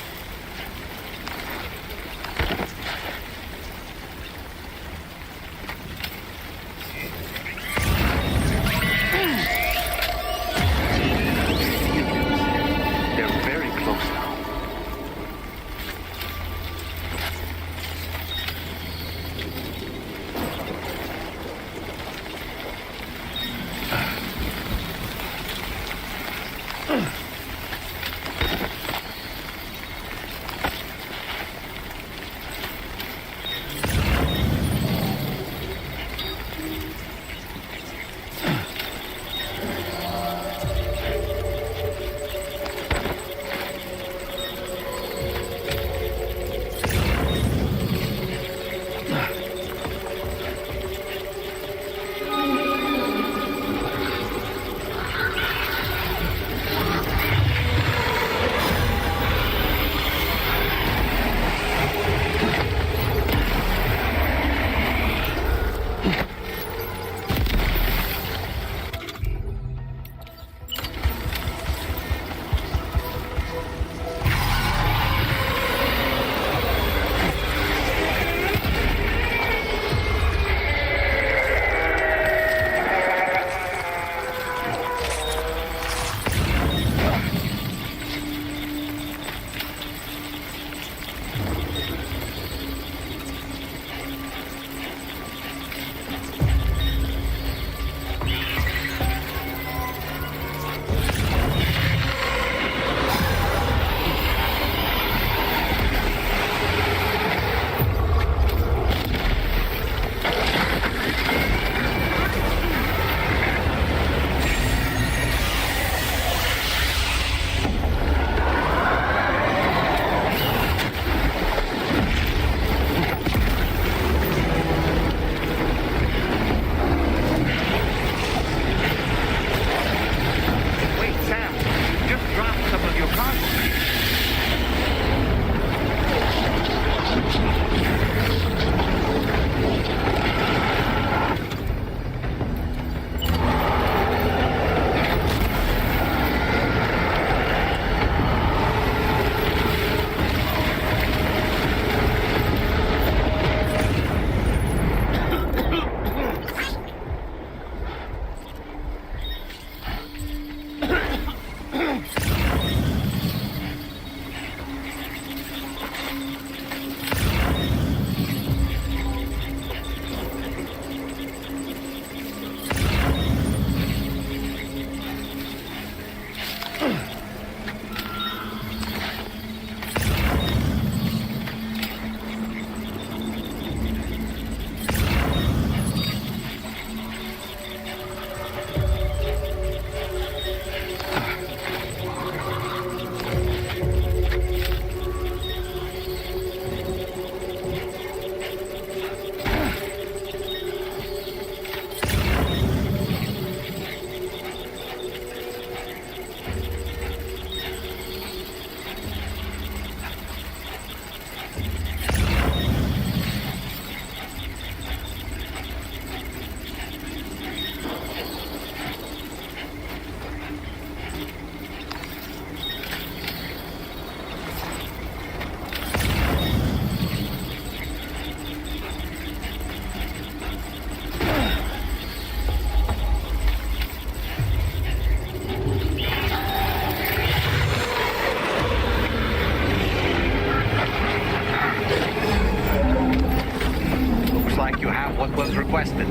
requested.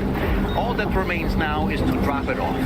All that remains now is to drop it off.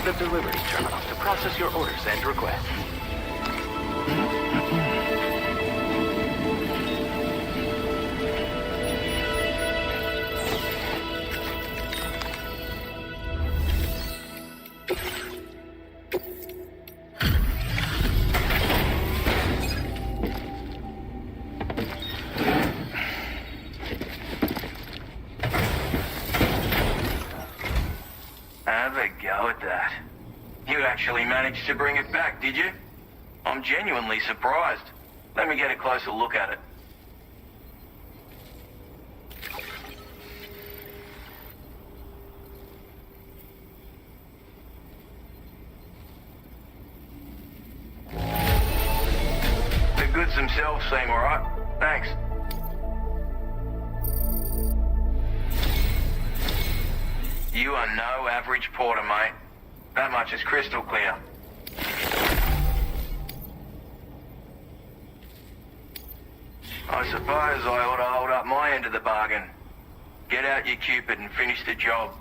The delivery terminal to process your orders and requests. Have a go at that. You actually managed to bring it back, did you? I'm genuinely surprised. Let me get a closer look at it. The goods themselves seem alright. Thanks. You are no average porter, mate. That much is crystal clear. I suppose I ought to hold up my end of the bargain. Get out your Cupid and finish the job.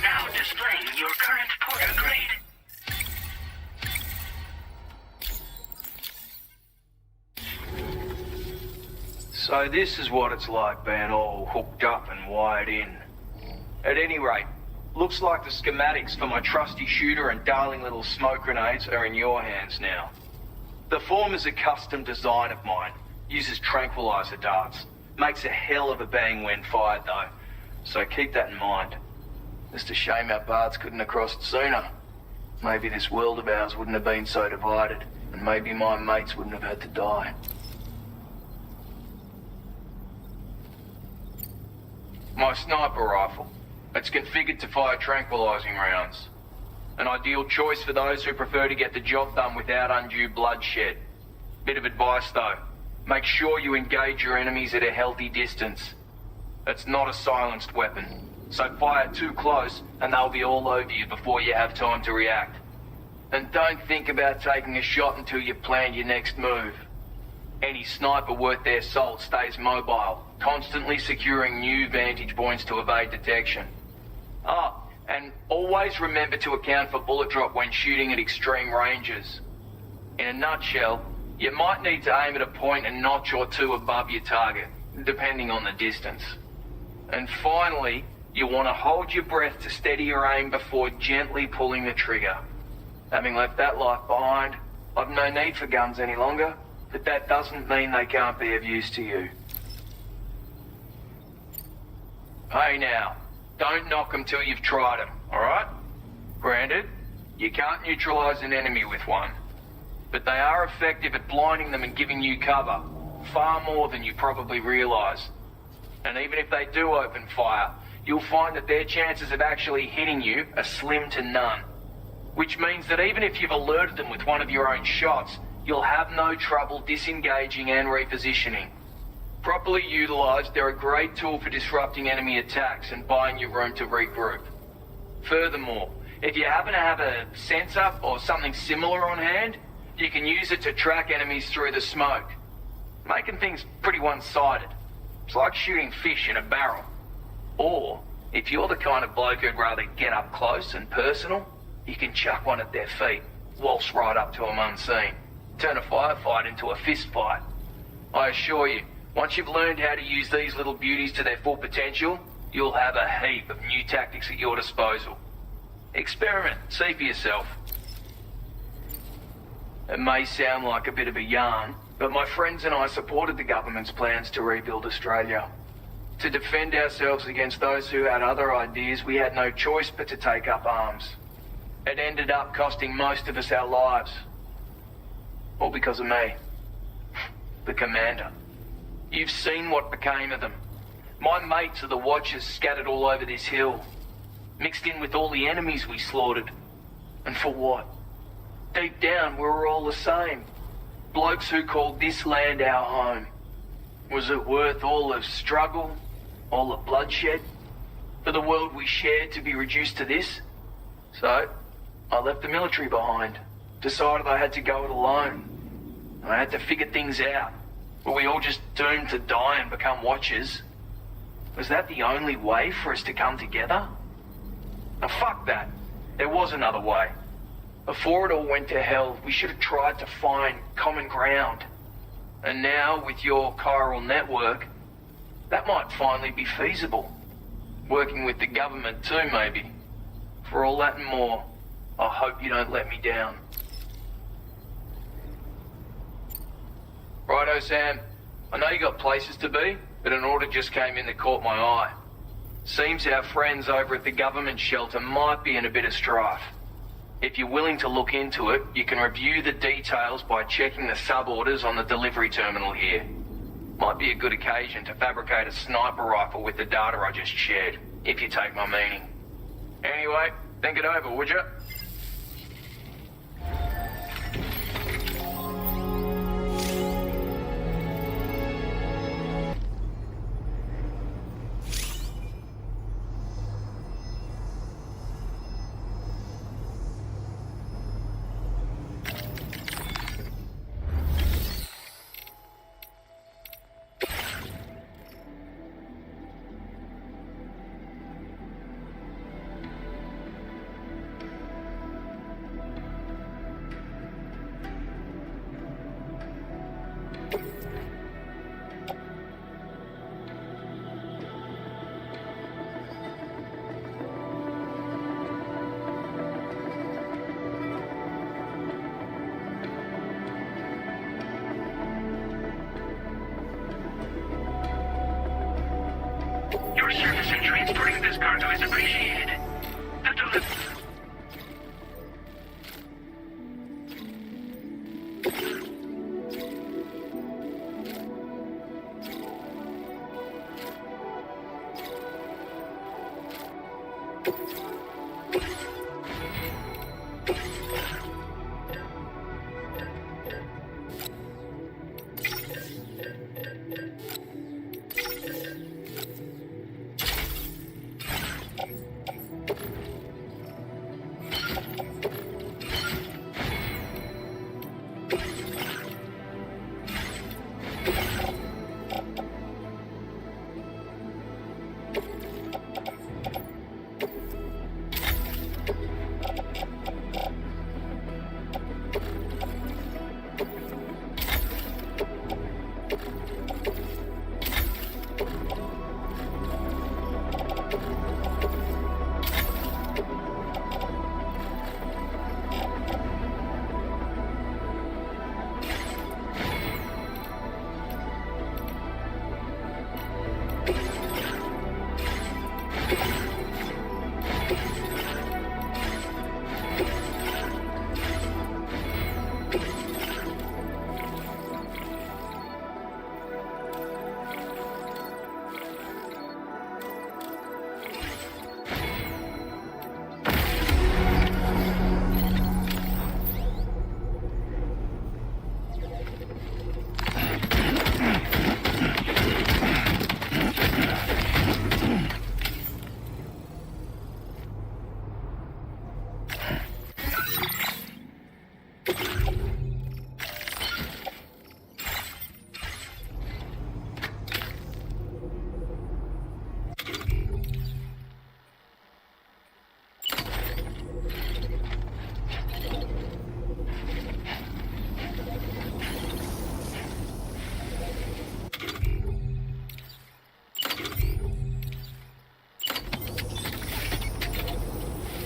Now displaying your current porter grade. So this is what it's like being all hooked up and wired in. At any rate, looks like the schematics for my trusty shooter and darling little smoke grenades are in your hands now. The form is a custom design of mine, uses tranquilizer darts. Makes a hell of a bang when fired, though. So keep that in mind. Just a shame our paths couldn't have crossed sooner. Maybe this world of ours wouldn't have been so divided, and maybe my mates wouldn't have had to die. My sniper rifle. It's configured to fire tranquilizing rounds. An ideal choice for those who prefer to get the job done without undue bloodshed. Bit of advice though. Make sure you engage your enemies at a healthy distance. It's not a silenced weapon, so fire too close and they'll be all over you before you have time to react. And don't think about taking a shot until you've planned your next move. Any sniper worth their salt stays mobile, constantly securing new vantage points to evade detection. And always remember to account for bullet drop when shooting at extreme ranges. In a nutshell, you might need to aim at a point a notch or two above your target, depending on the distance. And finally, you want to hold your breath to steady your aim before gently pulling the trigger. Having left that life behind, I've no need for guns any longer, but that doesn't mean they can't be of use to you. Hey now, don't knock them till you've tried them, alright? Granted, you can't neutralize an enemy with one, but they are effective at blinding them and giving you cover, far more than you probably realize. And even if they do open fire, you'll find that their chances of actually hitting you are slim to none. Which means that even if you've alerted them with one of your own shots, you'll have no trouble disengaging and repositioning. Properly utilized, they're a great tool for disrupting enemy attacks and buying you room to regroup. Furthermore, if you happen to have a sensor or something similar on hand, you can use it to track enemies through the smoke, making things pretty one-sided. It's like shooting fish in a barrel. Or, if you're the kind of bloke who'd rather get up close and personal, you can chuck one at their feet, waltz right up to them unseen, turn a firefight into a fist fight. I assure you, once you've learned how to use these little beauties to their full potential, you'll have a heap of new tactics at your disposal. Experiment, see for yourself. It may sound like a bit of a yarn, but my friends and I supported the government's plans to rebuild Australia. To defend ourselves against those who had other ideas, we had no choice but to take up arms. It ended up costing most of us our lives. All because of me. The commander. You've seen what became of them. My mates are the watchers scattered all over this hill, mixed in with all the enemies we slaughtered. And for what? Deep down, we were all the same. Blokes who called this land our home. Was it worth all the struggle, all the bloodshed, for the world we shared to be reduced to this? So, I left the military behind. Decided I had to go it alone. I had to figure things out. Were we all just doomed to die and become watchers? Was that the only way for us to come together? Now fuck that. There was another way. Before it all went to hell, we should have tried to find common ground. And now, with your chiral network, that might finally be feasible. Working with the government too, maybe. For all that and more, I hope you don't let me down. Righto, Sam. I know you got places to be, but an order just came in that caught my eye. Seems our friends over at the government shelter might be in a bit of strife. If you're willing to look into it, you can review the details by checking the sub-orders on the delivery terminal here. Might be a good occasion to fabricate a sniper rifle with the data I just shared, if you take my meaning. Anyway, think it over, would you? service in transporting this cargo is appreciated.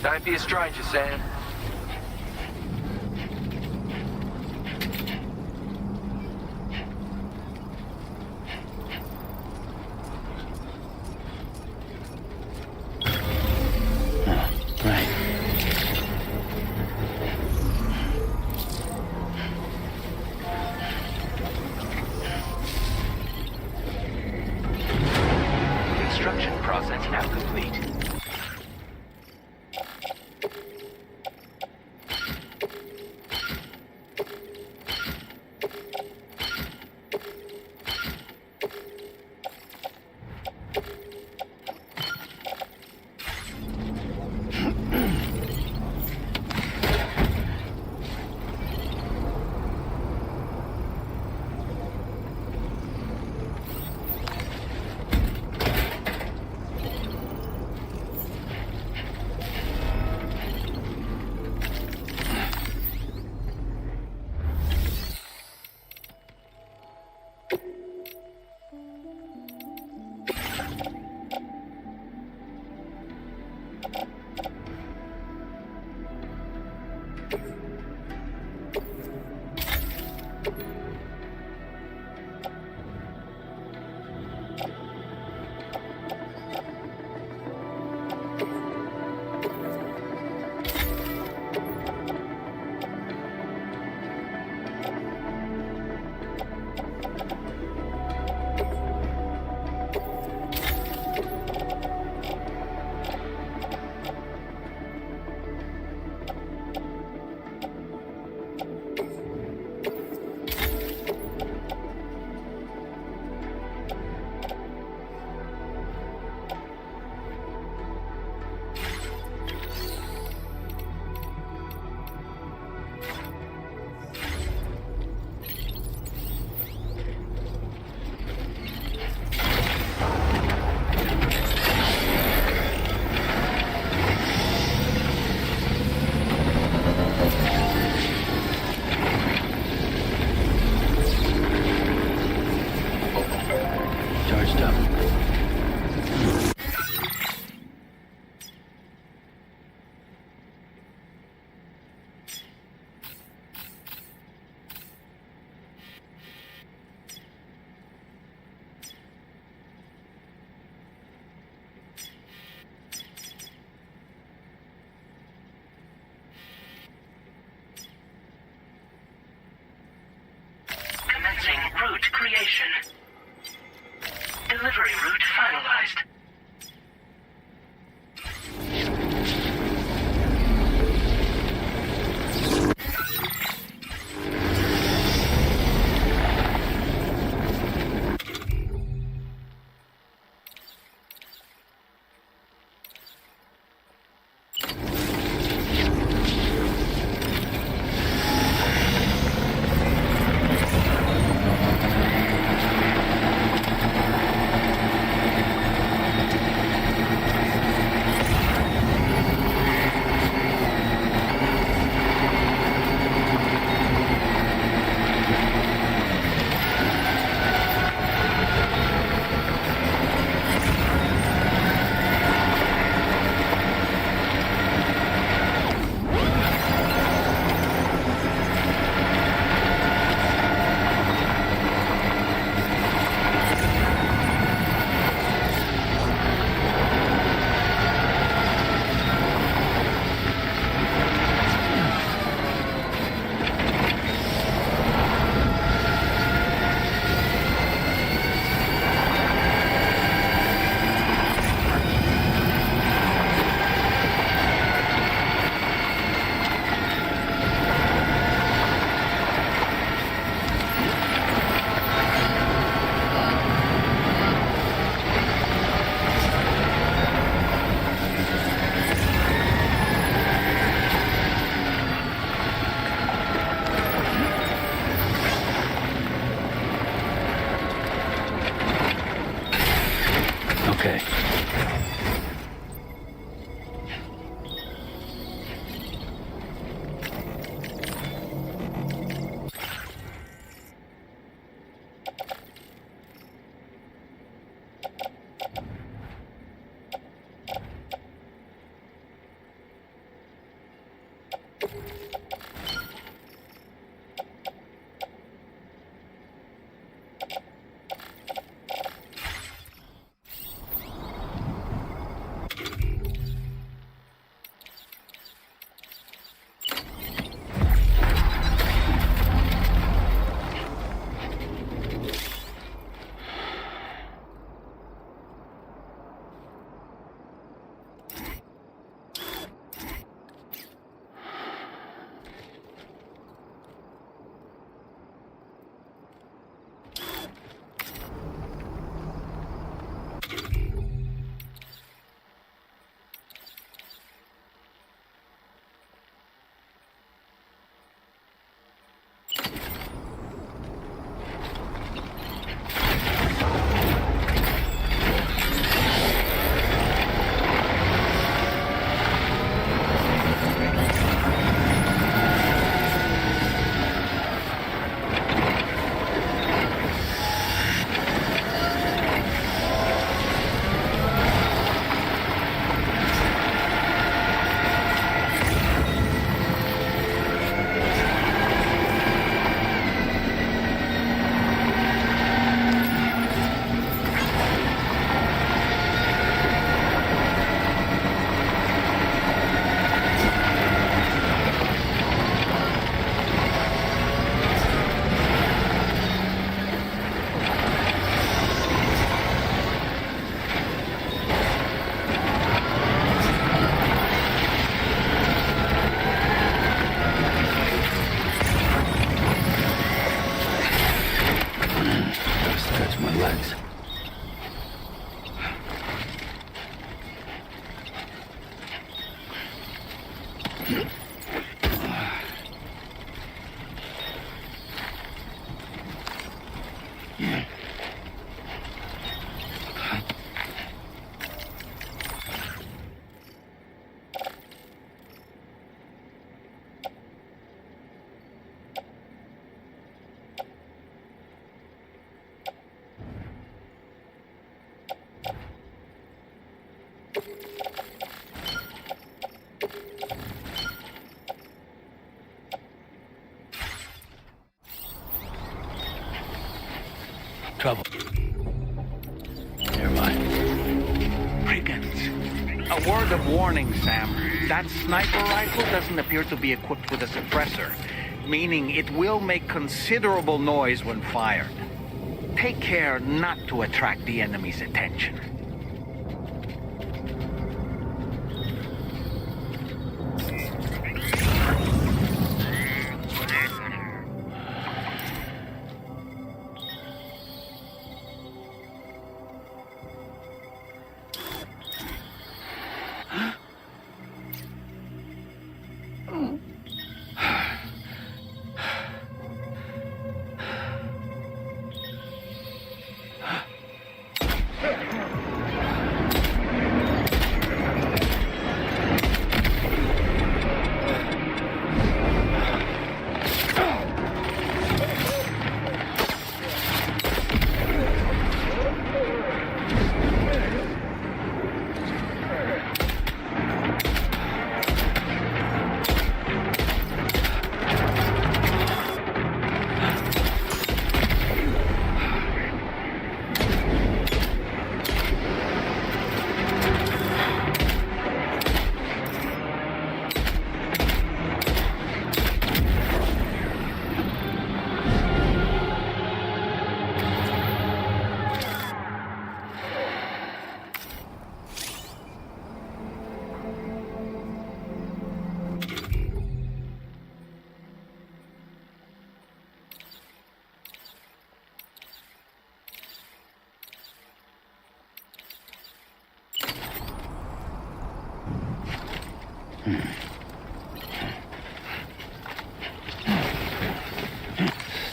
Don't be a stranger, Sam. Construction process now complete. destination. Delivery route finalized. Okay. Trouble. Never mind. Brigands. A word of warning, Sam. That sniper rifle doesn't appear to be equipped with a suppressor, meaning it will make considerable noise when fired. take care not to attract the enemy's attention.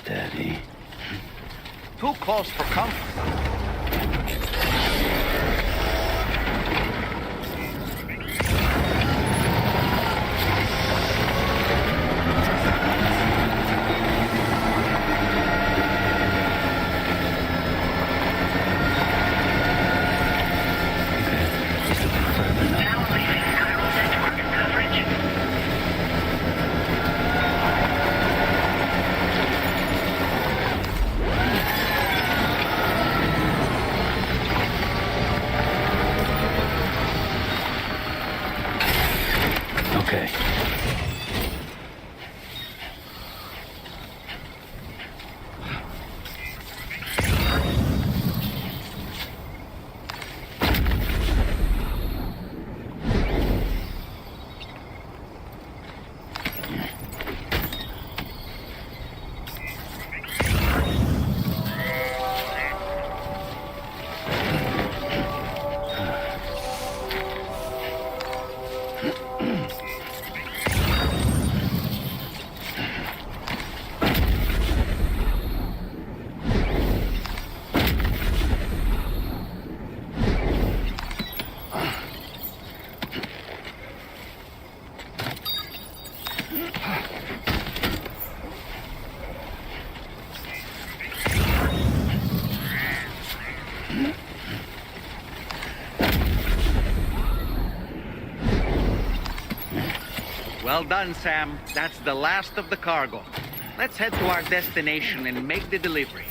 Steady. Too close for comfort. Okay. Well done, Sam. That's the last of the cargo. Let's head to our destination and make the delivery.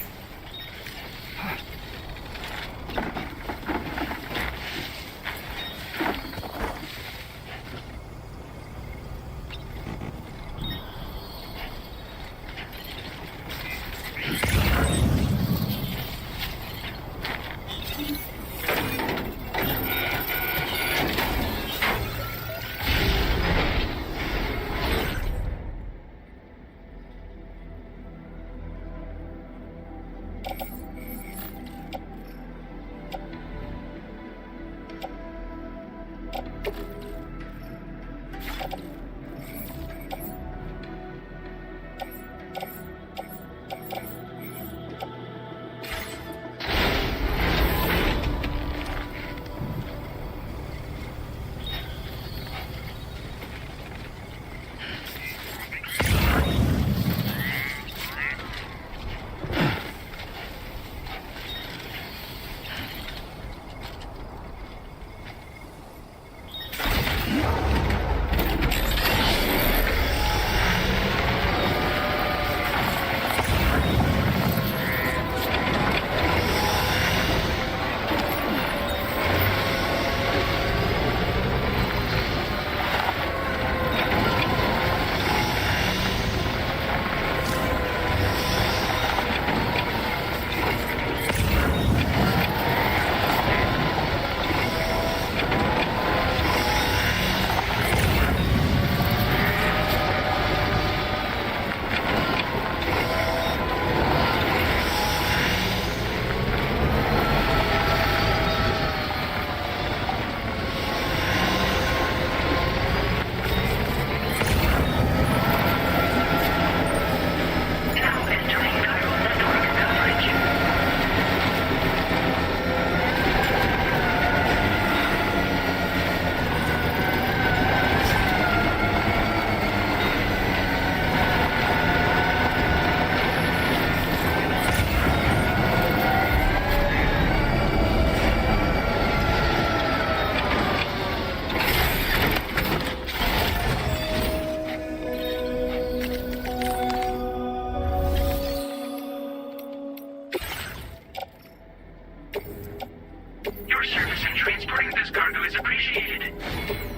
Your service in transporting this cargo is appreciated.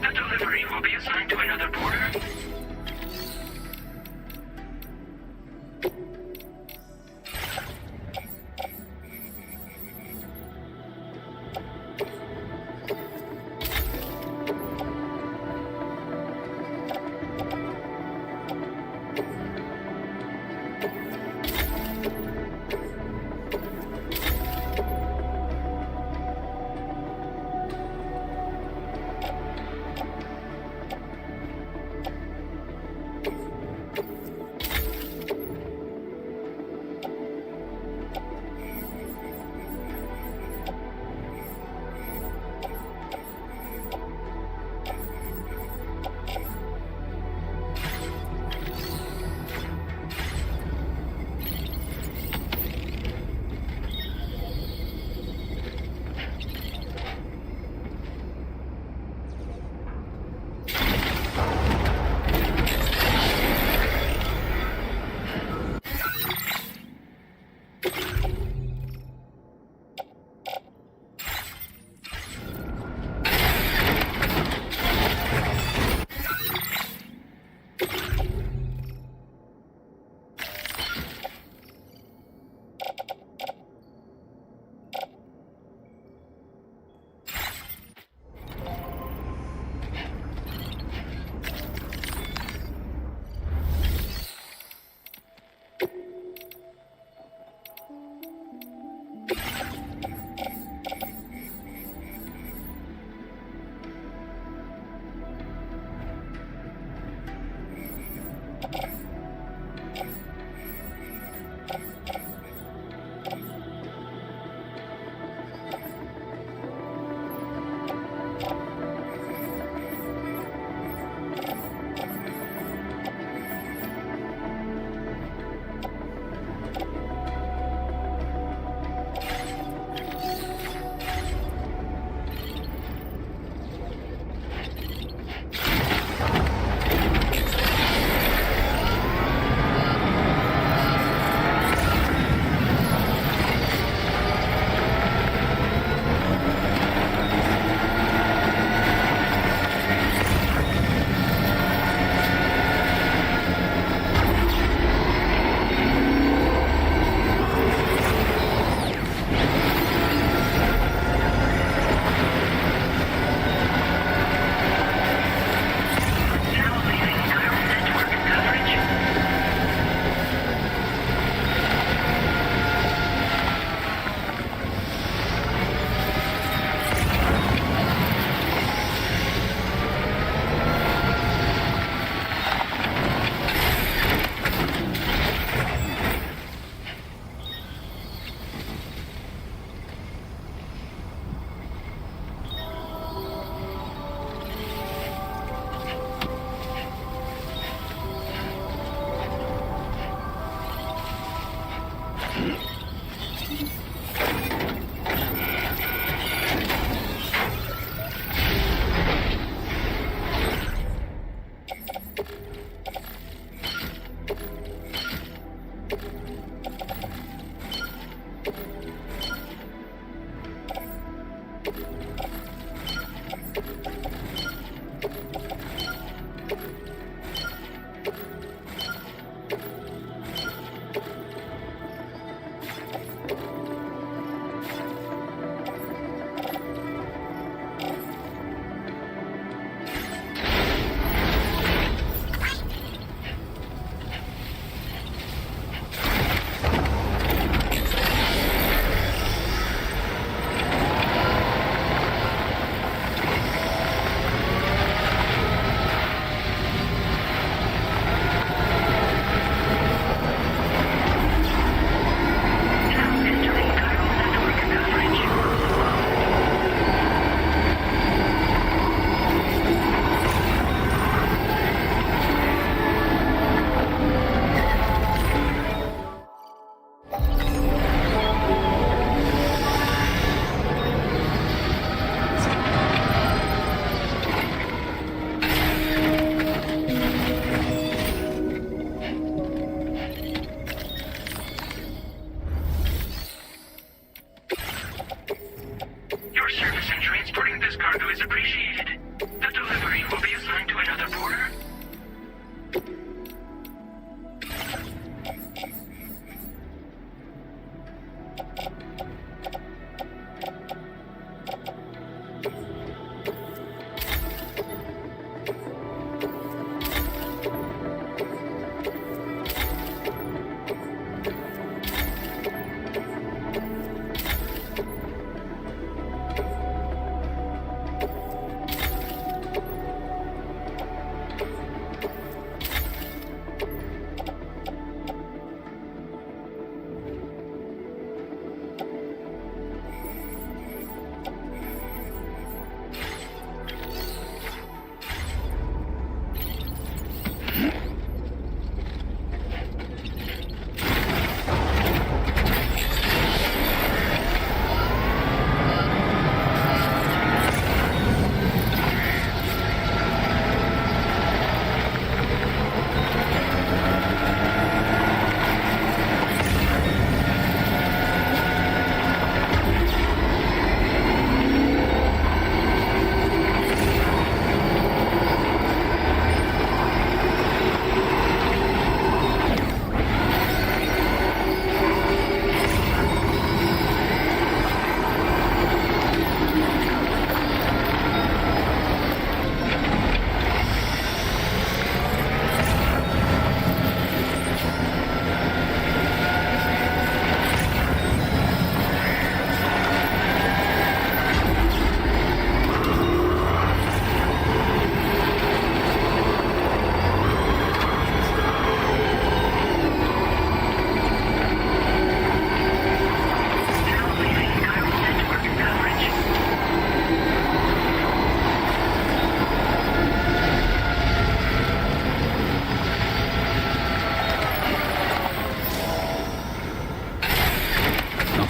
The delivery will be assigned to another porter.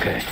Okay.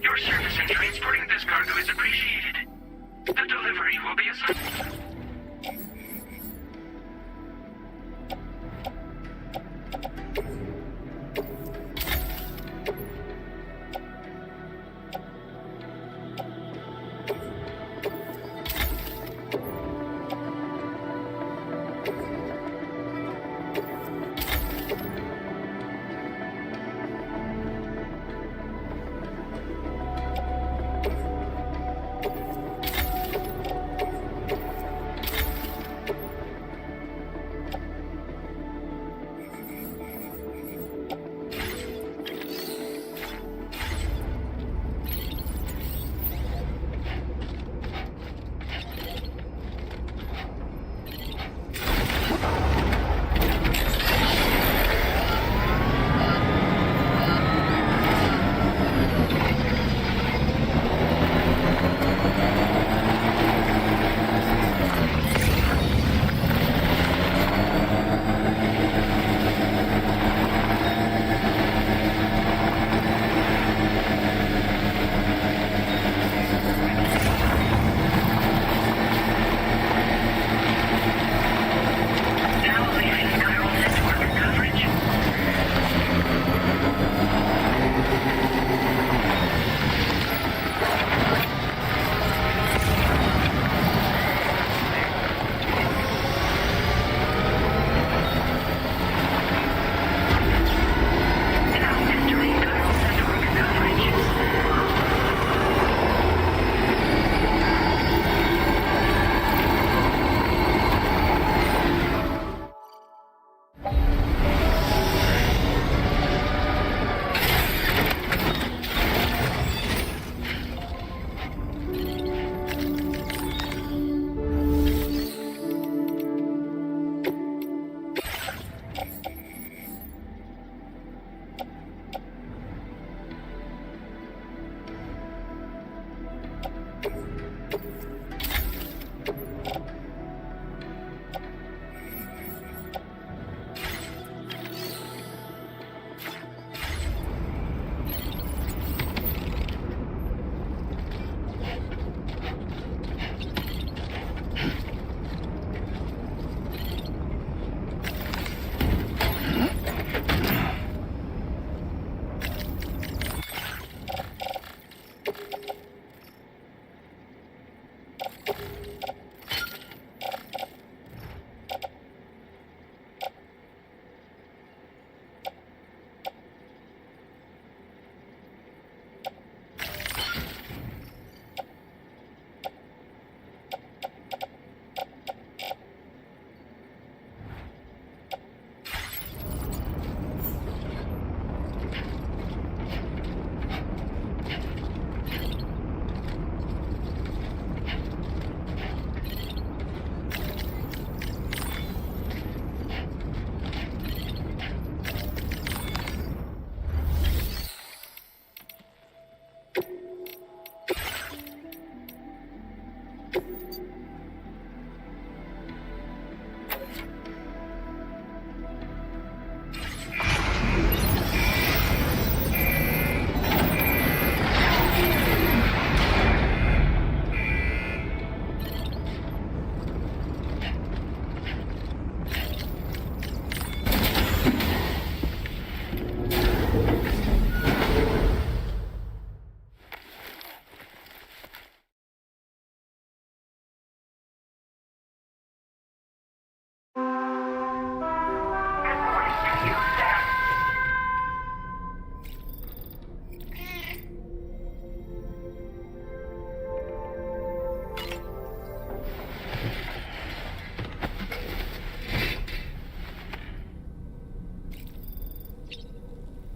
Your service in transporting this cargo is appreciated. The delivery will be assigned.